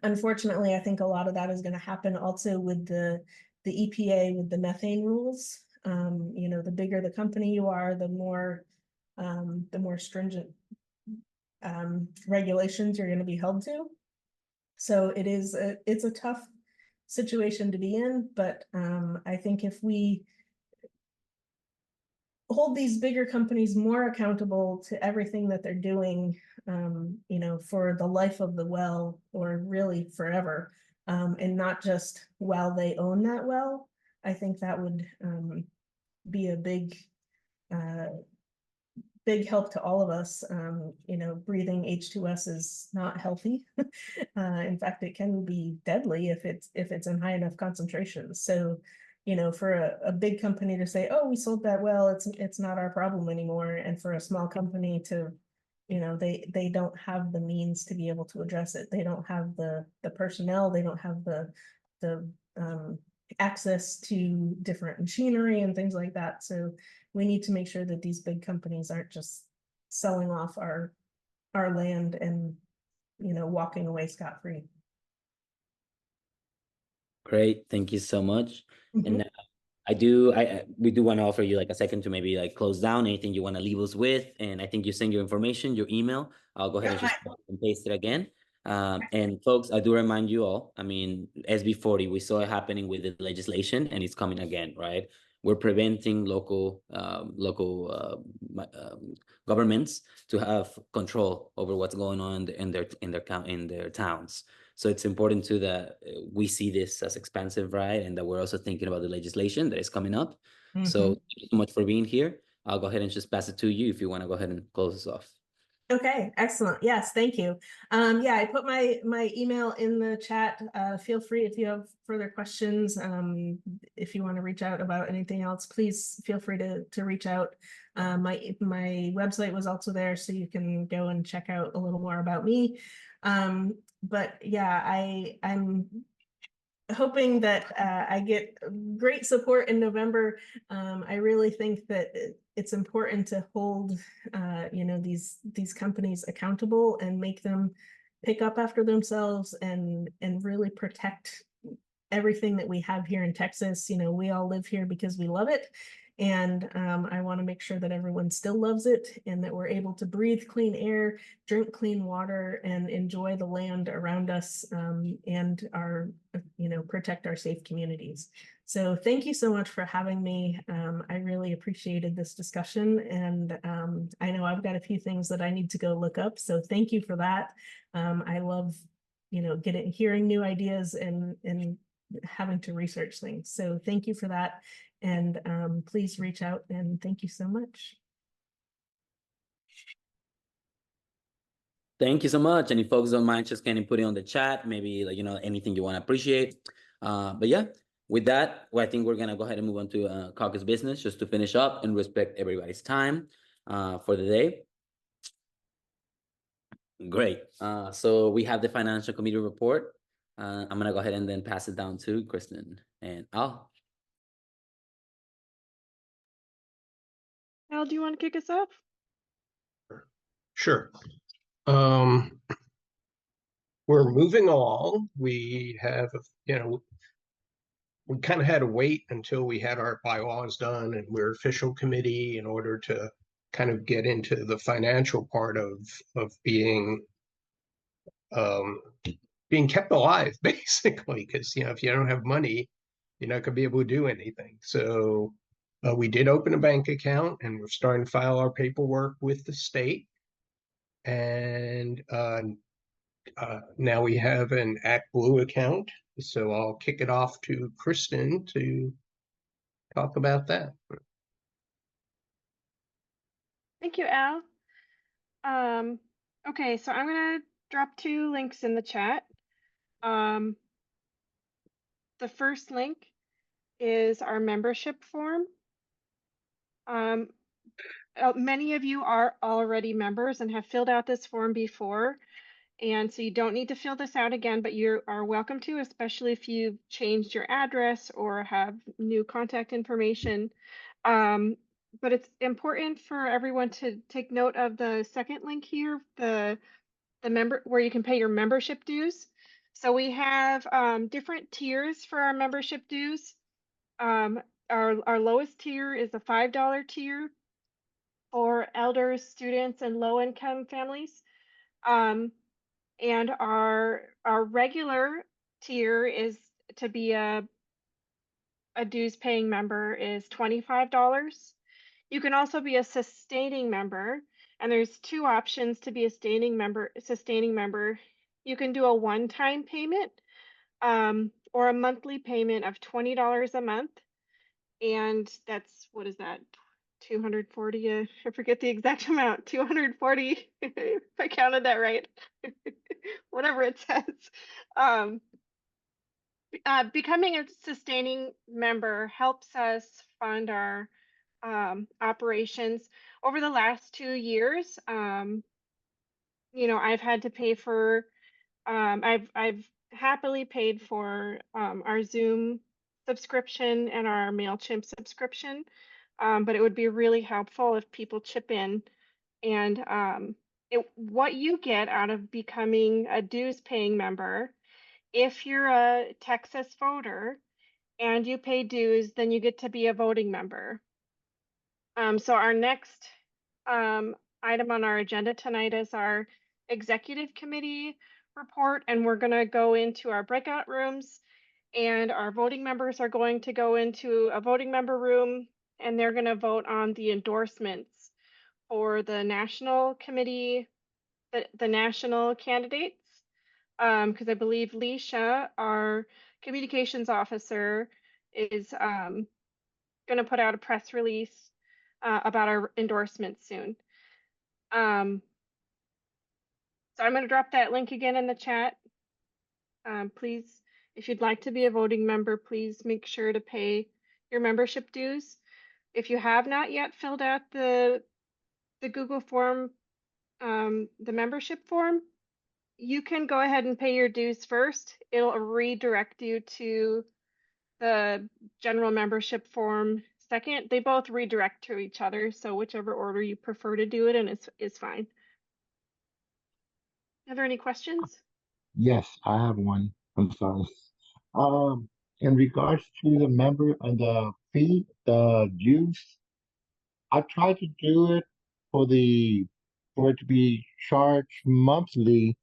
Unfortunately, I think a lot of that is going to happen also with the EPA, with the methane rules. You know, the bigger the company you are, the more stringent regulations you're going to be held to. So it's a tough situation to be in, but I think if we hold these bigger companies more accountable to everything that they're doing, you know, for the life of the well, or really forever, and not just while they own that well, I think that would be a big help to all of us. You know, breathing H2S is not healthy. In fact, it can be deadly if it's in high enough concentrations. So, you know, for a big company to say, oh, we sold that well, it's not our problem anymore. And for a small company to, you know, they don't have the means to be able to address it. They don't have the personnel, they don't have the access to different machinery and things like that. So we need to make sure that these big companies aren't just selling off our land and, you know, walking away scot-free. Great, thank you so much. Mhm. And we do want to offer you like a second to maybe like close down anything you want to leave us with. And I think you send your information, your email. I'll go ahead and just copy and paste it again. And folks, I do remind you all, I mean, SB 40, we saw it happening with the legislation, and it's coming again, right? we're preventing local governments to have control over what's going on in their towns. So it's important too that we see this as expansive, right? And that we're also thinking about the legislation that is coming up. So thank you so much for being here. I'll go ahead and just pass it to you if you want to go ahead and close us off. Okay, excellent. Yes, thank you. Yeah, I put my email in the chat. Feel free if you have further questions. If you want to reach out about anything else, please feel free to reach out. My website was also there, so you can go and check out a little more about me. But yeah, I'm hoping that I get great support in November. I really think that it's important to hold, you know, these companies accountable and make them pick up after themselves and really protect everything that we have here in Texas. You know, we all live here because we love it. And I want to make sure that everyone still loves it and that we're able to breathe clean air, drink clean water, and enjoy the land around us, and our, you know, protect our safe communities. So thank you so much for having me. I really appreciated this discussion, and I know I've got a few things that I need to go look up. So thank you for that. I love, you know, hearing new ideas and having to research things. So thank you for that. And please reach out, and thank you so much. Thank you so much. And if folks don't mind, just kind of put it on the chat, maybe like, you know, anything you want to appreciate. But yeah, with that, well, I think we're going to go ahead and move on to caucus business just to finish up and respect everybody's time for the day. Great. So we have the financial committee report. I'm going to go ahead and then pass it down to Kristen and Al. Al, do you want to kick us off? Sure. We're moving along. We have, you know, we kind of had to wait until we had our bylaws done and we're official committee in order to kind of get into the financial part of being kept alive, basically, because, you know, if you don't have money, you're not going to be able to do anything. So we did open a bank account and we're starting to file our paperwork with the state. And now we have an ActBlue account. So I'll kick it off to Kristen to talk about that. Thank you, Al. Okay, so I'm gonna drop 2 links in the chat. The first link is our membership form. Many of you are already members and have filled out this form before, and so you don't need to fill this out again, but you are welcome to, especially if you've changed your address or have new contact information. But it's important for everyone to take note of the second link here, the member where you can pay your membership dues. So we have different tiers for our membership dues. Our lowest tier is a $5 tier for elders, students, and low-income families. And our regular tier is to be a dues paying member is $25. You can also be a sustaining member, and there's 2 options to be a sustaining member. You can do a one-time payment or a monthly payment of $20 a month, and that's, what is that, 240? I forget the exact amount. 240 if I counted that right. Whatever it says. Becoming a sustaining member helps us fund our operations. Over the last 2 years, you know, I've had to pay for, I've happily paid for our Zoom subscription and our MailChimp subscription, but it would be really helpful if people chip in. And what you get out of becoming a dues paying member, if you're a Texas voter and you pay dues, then you get to be a voting member. So our next item on our agenda tonight is our executive committee report, and we're going to go into our breakout rooms and our voting members are going to go into a voting member room, and they're going to vote on the endorsements for the national committee, the national candidates. Because I believe Leisha, our communications officer, is going to put out a press release about our endorsements soon. So I'm going to drop that link again in the chat. Please, if you'd like to be a voting member, please make sure to pay your membership dues. If you have not yet filled out the Google form, the membership form, you can go ahead and pay your dues first. It'll redirect you to the general membership form second. They both redirect to each other, so whichever order you prefer to do it in is fine. Are there any questions? Yes, I have one. I'm sorry. In regards to the member and the fee, the dues, I tried to do it for it to be charged monthly,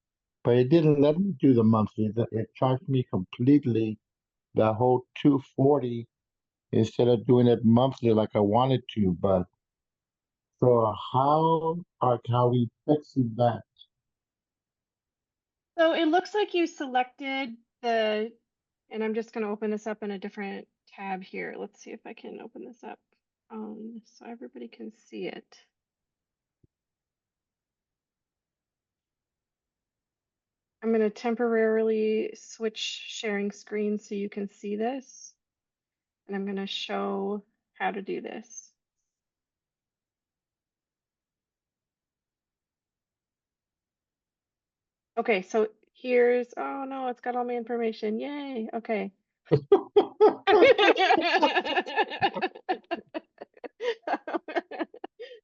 but it didn't let me do the monthly. It charged me completely the whole 240 instead of doing it monthly like I wanted to. But so how we fixing that? So it looks like you selected the, and I'm just going to open this up in a different tab here. Let's see if I can open this up so everybody can see it. I'm going to temporarily switch sharing screen so you can see this. And I'm going to show how to do this. Okay, so here's, oh no, it's got all my information. Yay. Okay.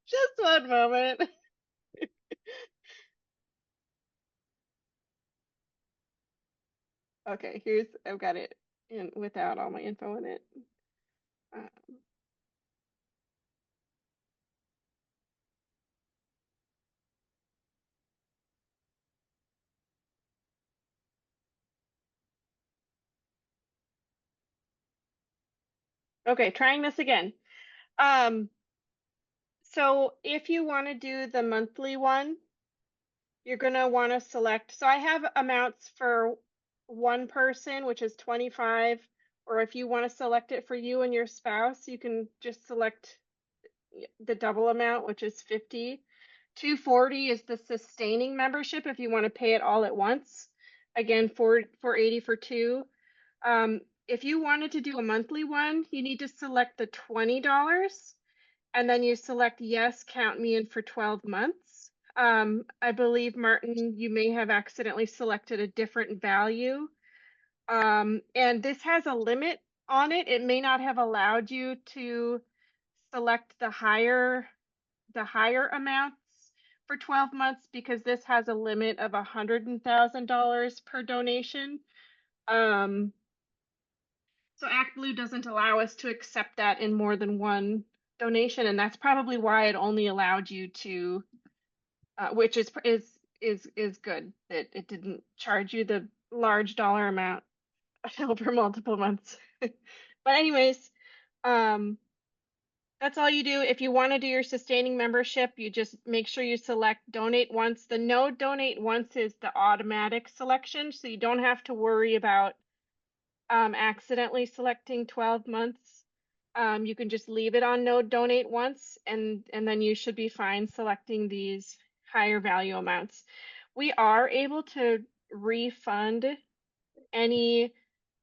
Just one moment. Okay, here's, I've got it in without all my info in it. Okay, trying this again. So if you want to do the monthly one, you're going to want to select. So I have amounts for one person, which is 25, or if you want to select it for you and your spouse, you can just select the double amount, which is 50. 240 is the sustaining membership if you want to pay it all at once. Again, 480 for two. If you wanted to do a monthly one, you need to select the $20, and then you select yes, count me in for 12 months. I believe, Martin, you may have accidentally selected a different value. And this has a limit on it. It may not have allowed you to select the higher amounts for 12 months because this has a limit of $100,000 per donation. So ActBlue doesn't allow us to accept that in more than one donation, and that's probably why it only allowed you to, which is good that it didn't charge you the large dollar amount over multiple months. But anyways, that's all you do. If you want to do your sustaining membership, you just make sure you select donate once. The no donate once is the automatic selection, so you don't have to worry about accidentally selecting 12 months. You can just leave it on no donate once, and then you should be fine selecting these higher value amounts. We are able to refund any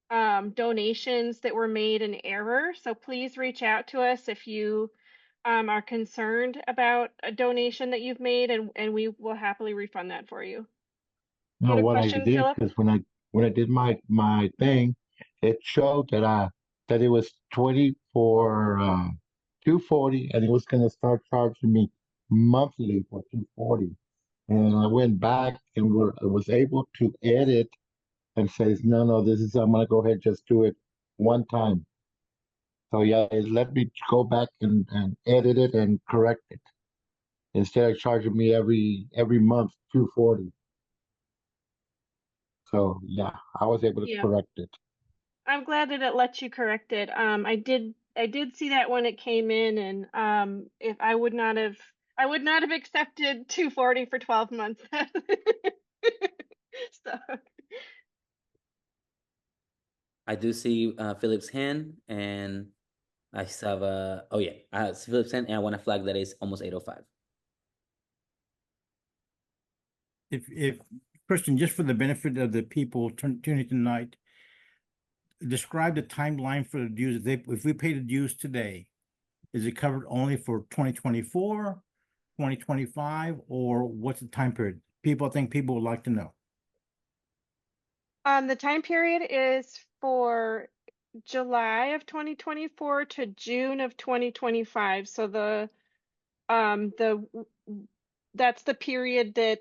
donations that were made in error. So please reach out to us if you are concerned about a donation that you've made, and we will happily refund that for you. You No, had a what I question, did, Philip? because when I did my thing, it showed that it was 20 for 240, and it was gonna start charging me monthly for 240. And I went back and was able to edit and says, no, this is I'm gonna go ahead and just do it one time. So yeah, it let me go back and edit it and correct it instead of charging me every month 240. So yeah, I was able to Yeah. correct it. I'm glad that it lets you correct it. I did see that when it came in, and if I would not have accepted 240 for 12 months. So I do see Philip's hand, and I have a, oh yeah, I see Philip's hand, and I want to flag that it's almost 8:05. If Christian, just for the benefit of the people tuning tonight, describe the timeline for the dues. If we pay the dues today, is it covered only for 2024, 2025, or what's the time period? I think people would like to know. the time period is for July of 2024 to June of 2025. So that's the period that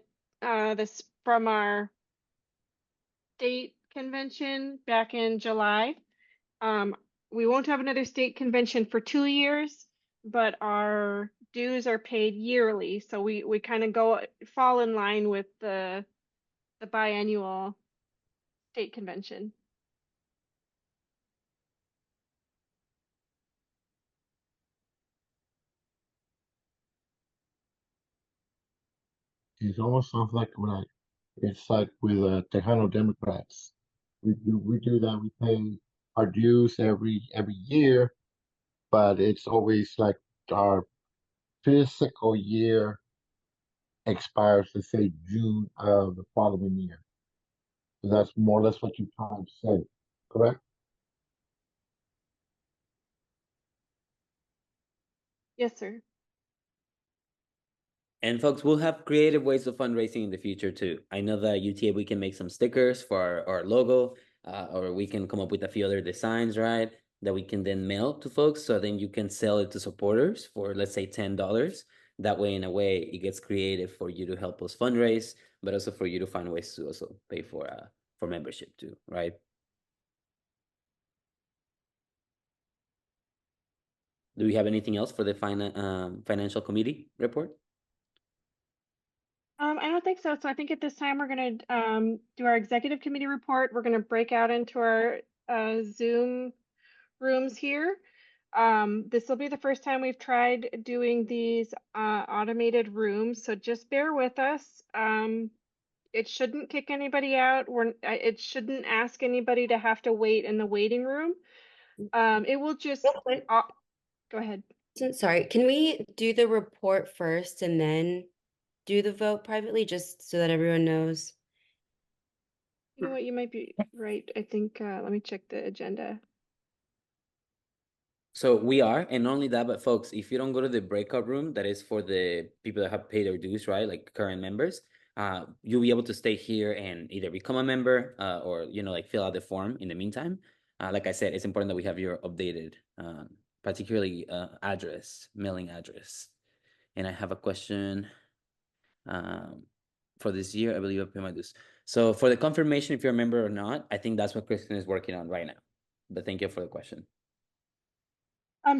this from our state convention back in July. We won't have another state convention for 2 years, but our dues are paid yearly. So we kind of fall in line with the biannual state convention. It almost sounds like it's like with Tejano Democrats. We do that. We pay our dues every year, but it's always like our fiscal year expires, let's say June of the following year. So that's more or less what you're trying to say, correct? Yes, sir. And folks, we'll have creative ways of fundraising in the future too. I know that UTA, we can make some stickers for our logo, or we can come up with a few other designs, right? That we can then mail to folks. So then you can sell it to supporters for, let's say, $10. That way, in a way, it gets creative for you to help us fundraise, but also for you to find ways to also pay for membership too, right? Do we have anything else for the financial committee report? I don't think so. So I think at this time we're going to do our executive committee report. We're going to break out into our Zoom rooms here. This will be the first time we've tried doing these automated rooms, so just bear with us. It shouldn't kick anybody out. It shouldn't ask anybody to have to wait in the waiting room. It will just go ahead. Sorry, can we do the report first and then do the vote privately, just so that everyone knows? You know what, you might be right. I think, let me check the agenda. So we are, and not only that, but folks, if you don't go to the breakout room, that is for the people that have paid their dues, right? Like current members, you'll be able to stay here and either become a member, or, like fill out the form in the meantime. Like I said, it's important that we have your updated, particularly mailing address. And I have a question for this year. I believe I pay my dues. So for the confirmation, if you're a member or not, I think that's what Kristen is working on right now. But thank you for the question.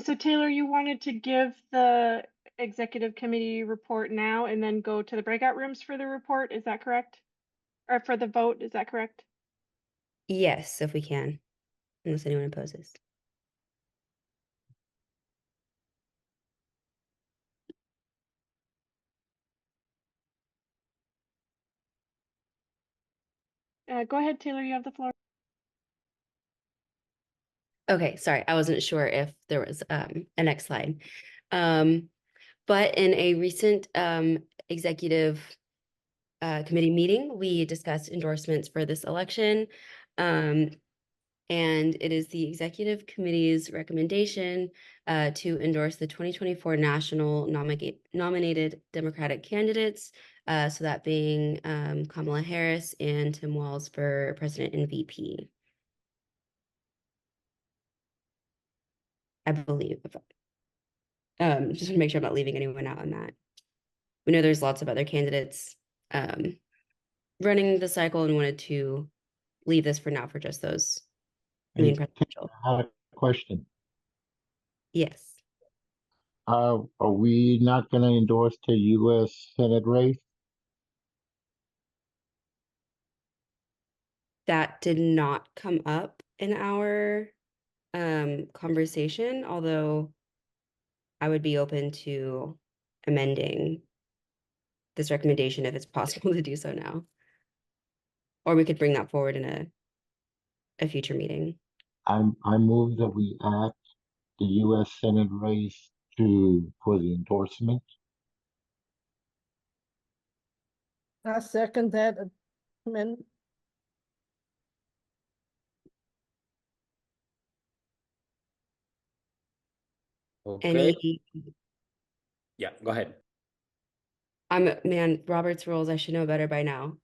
So Taylor, you wanted to give the executive committee report now and then go to the breakout rooms for the report, is that correct? Or for the vote, is that correct? Yes, if we can, unless anyone opposes. Go ahead, Taylor, you have the floor. Okay, sorry, I wasn't sure if there was a next slide. But in a recent executive committee meeting, we discussed endorsements for this election. And it is the executive committee's recommendation to endorse the 2024 national nominated Democratic candidates. So that being Kamala Harris and Tim Walz for president and VP. I believe. Just want to make sure I'm not leaving anyone out on that. We know there's lots of other candidates running the cycle and wanted to leave this for now for just those main presidential. I have a question. Yes. Are we not going to endorse the U.S. Senate race? That did not come up in our conversation, although I would be open to amending this recommendation if it's possible to do so now. Or we could bring that forward in a future meeting. I move that we add the U.S. Senate race for the endorsement. I second that amendment. Okay. Any, Yeah, go ahead. man, Robert's rules, I should know better by now.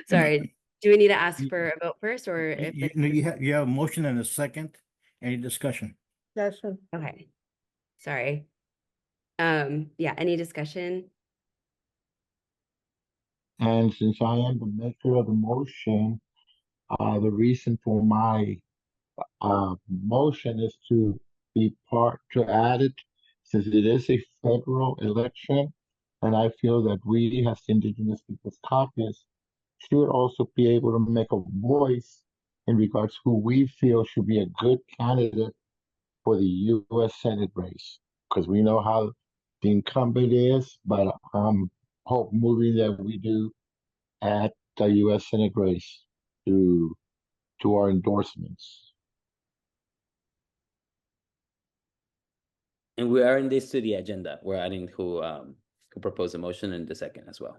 Sorry, do we need to ask for a vote first, or if You have a motion and a second. Any discussion? Discussion. okay, sorry. Yeah, any discussion? And since I am the maker of the motion, the reason for my motion is to add it, since it is a federal election, and I feel that we as the Indigenous Peoples Caucus should also be able to make a voice in regards to who we feel should be a good candidate for the U.S. Senate race, because we know how the incumbent is, but I'm moving that we do add the U.S. Senate race to our endorsements. And we are in this to the agenda. We're adding who proposed the motion in the second as well.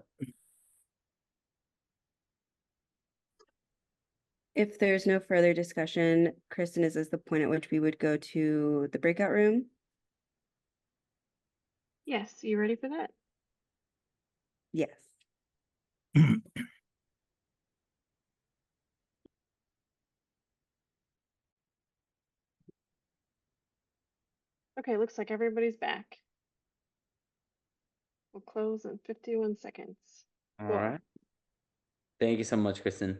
If there's no further discussion, Kristen, is this the point at which we would go to the breakout room? Yes, you ready for that? Yes. Okay, looks like everybody's back. We'll close in 51 seconds. All Cool. right. Thank you so much, Kristen.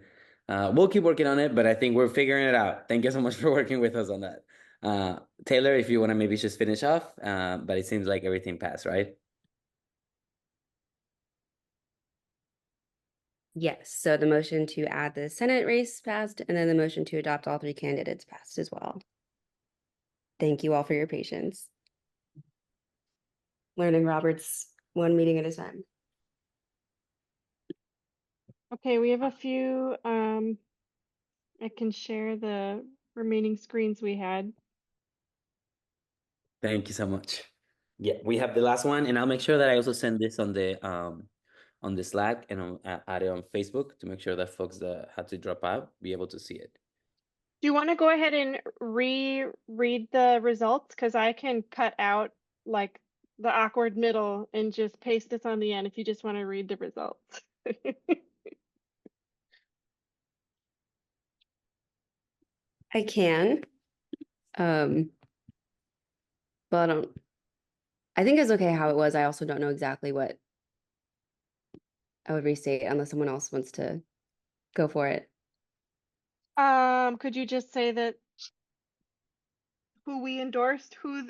We'll keep working on it, but I think we're figuring it out. Thank you so much for working with us on that. Taylor, if you want to maybe just finish off, but it seems like everything passed, right? Yes, so the motion to add the Senate race passed, and then the motion to adopt all 3 candidates passed as well. Thank you all for your patience. Learning Roberts one meeting at a time. Okay, we have a few, I can share the remaining screens we had. Thank you so much. Yeah, we have the last one, and I'll make sure that I also send this on the Slack and add it on Facebook to make sure that folks that had to drop out be able to see it. Do you want to go ahead and reread the results? Because I can cut out like the awkward middle and just paste this on the end if you just want to read the results. I can, but I think it's okay how it was. I also don't know exactly what I would restate unless someone else wants to go for it. Could you just say that who we endorsed, who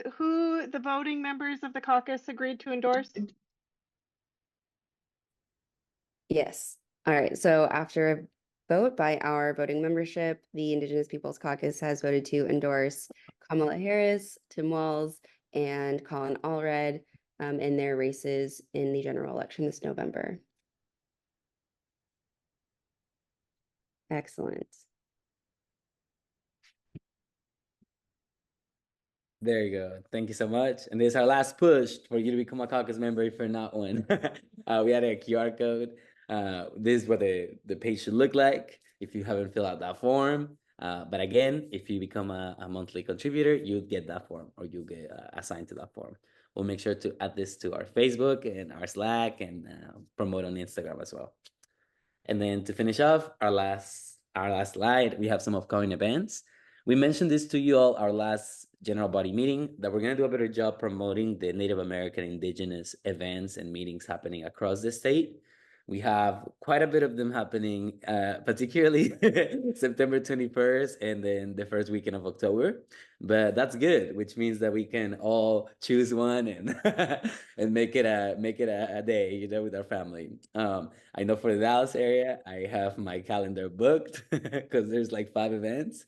the voting members of the caucus agreed to endorse? Yes. All right. So after a vote by our voting membership, the Indigenous Peoples Caucus has voted to endorse Kamala Harris, Tim Walz, and Colin Allred in their races in the general election this November. Excellent. There you go. Thank you so much. And this is our last push for you to become a caucus member if you're not one. We added a QR code. This is what the page should look like if you haven't filled out that form. But again, if you become a monthly contributor, you get that form, or you get assigned to that form. We'll make sure to add this to our Facebook and our Slack and promote on Instagram as well. And then to finish off, our last slide, we have some upcoming events. We mentioned this to you all our last general body meeting, that we're going to do a better job promoting the Native American Indigenous events and meetings happening across the state. We have quite a bit of them happening, particularly September 21st and then the first weekend of October. But that's good, which means that we can all choose one and and make it a day, you know, with our family. I know for the Dallas area, I have my calendar booked because there's like 5 events.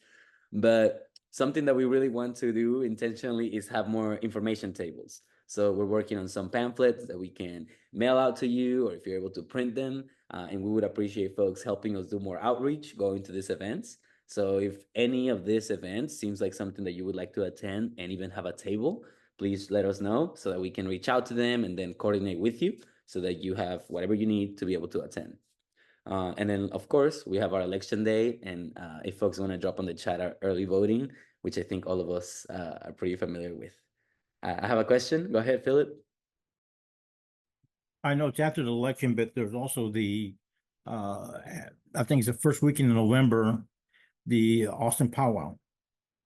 But something that we really want to do intentionally is have more information tables. So we're working on some pamphlets that we can mail out to you, or if you're able to print them. And we would appreciate folks helping us do more outreach going to these events. So if any of these events seems like something that you would like to attend and even have a table, please let us know so that we can reach out to them and then coordinate with you so that you have whatever you need to be able to attend. And then, of course, we have our election day. And if folks want to drop on the chat our early voting, which I think all of us are pretty familiar with. I have a question. Go ahead, Philip. I know it's after the election, but there's also the, I think it's the first weekend in November, the Austin Powwow.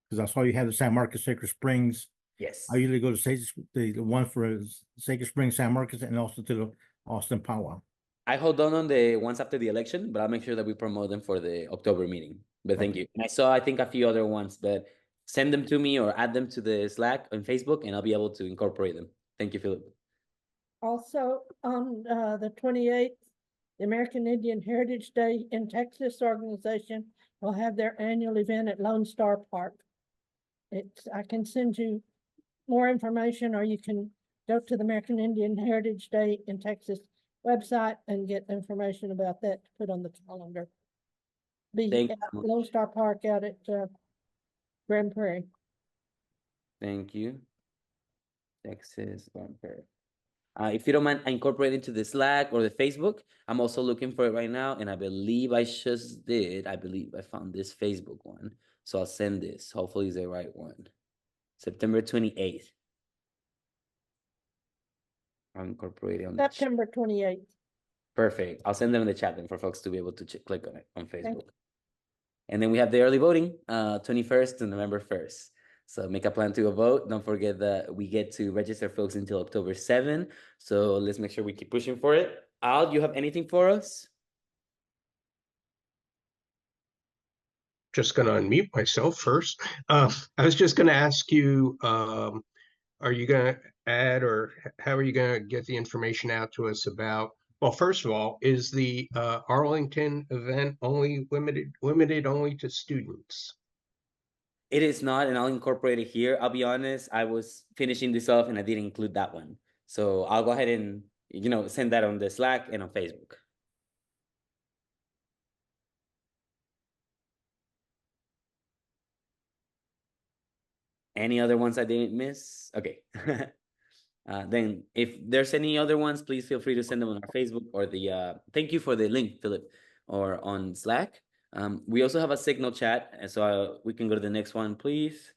Because I saw you had the San Marcos Sacred Springs. Yes. I usually go to the one for Sacred Springs, San Marcos, and also to the Austin Powwow. I hold on the ones after the election, but I'll make sure that we promote them for the October meeting. But thank you. And I saw, I think, a few other ones, but send them to me or add them to the Slack on Facebook, and I'll be able to incorporate them. Thank you, Philip. Also, on the 28th, the American Indian Heritage Day in Texas organization will have their annual event at Lone Star Park. I can send you more information, or you can go to the American Indian Heritage Day in Texas website and get information about that to put on the calendar. Be at Lone Star Park out at Grand Prairie. Thank you. Texas, Grand Prairie. If you don't mind, incorporate into the Slack or the Facebook. I'm also looking for it right now, and I believe I just did. I believe I found this Facebook one. So I'll send this. Hopefully it's the right one. September 28th. I'll incorporate it on September 28th. Perfect. I'll send them in the chat then for folks to be able to click on it on Facebook. And then we have the early voting, 21st to November 1st. So make a plan to vote. Don't forget that we get to register folks until October 7. So let's make sure we keep pushing for it. Al, do you have anything for us? Just going to unmute myself first. I was just going to ask you, are you going to add, or how are you going to get the information out to us about, well, first of all, is the Arlington event only limited only to students? It is not, and I'll incorporate it here. I'll be honest, I was finishing this off and I didn't include that one. So I'll go ahead and, send that on the Slack and on Facebook. Any other ones I didn't miss? Okay. Then if there's any other ones, please feel free to send them on our Facebook or the, thank you for the link, Philip, or on Slack. We also have a Signal chat, and so we can go to the next one, please.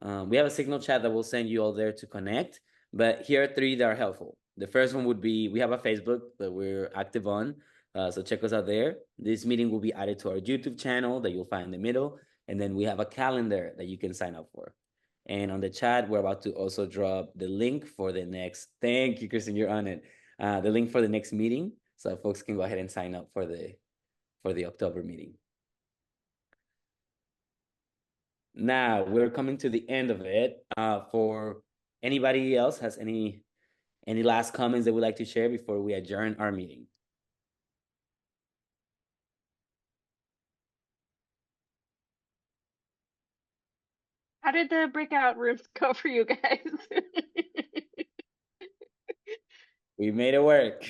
We have a Signal chat that will send you all there to connect, but here are 3 that are helpful. The first one would be, we have a Facebook that we're active on, so check us out there. This meeting will be added to our YouTube channel that you'll find in the middle, and then we have a calendar that you can sign up for. And on the chat, we're about to also drop the link for the next, thank you, Kristen, you're on it, the link for the next meeting, so folks can go ahead and sign up for the October meeting. Now we're coming to the end of it. For anybody else has any last comments they would like to share before we adjourn our meeting? How did the breakout rooms go for you guys? We made it work.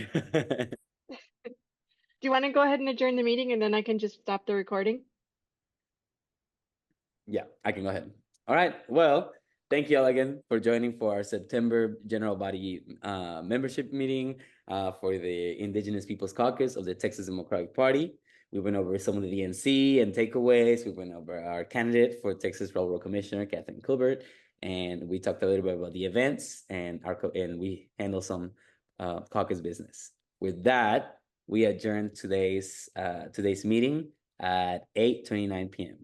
Do you want to go ahead and adjourn the meeting and then I can just stop the recording? Yeah, I can go ahead. All right. Well, thank you all again for joining for our September General Body membership meeting for the Indigenous Peoples Caucus of the Texas Democratic Party. We went over some of the DNC and takeaways. We went over our candidate for Texas Railroad Commissioner, Katherine Culbert, and we talked a little bit about the events and we handle some caucus business. With that, we adjourn today's meeting at 8:29 p.m.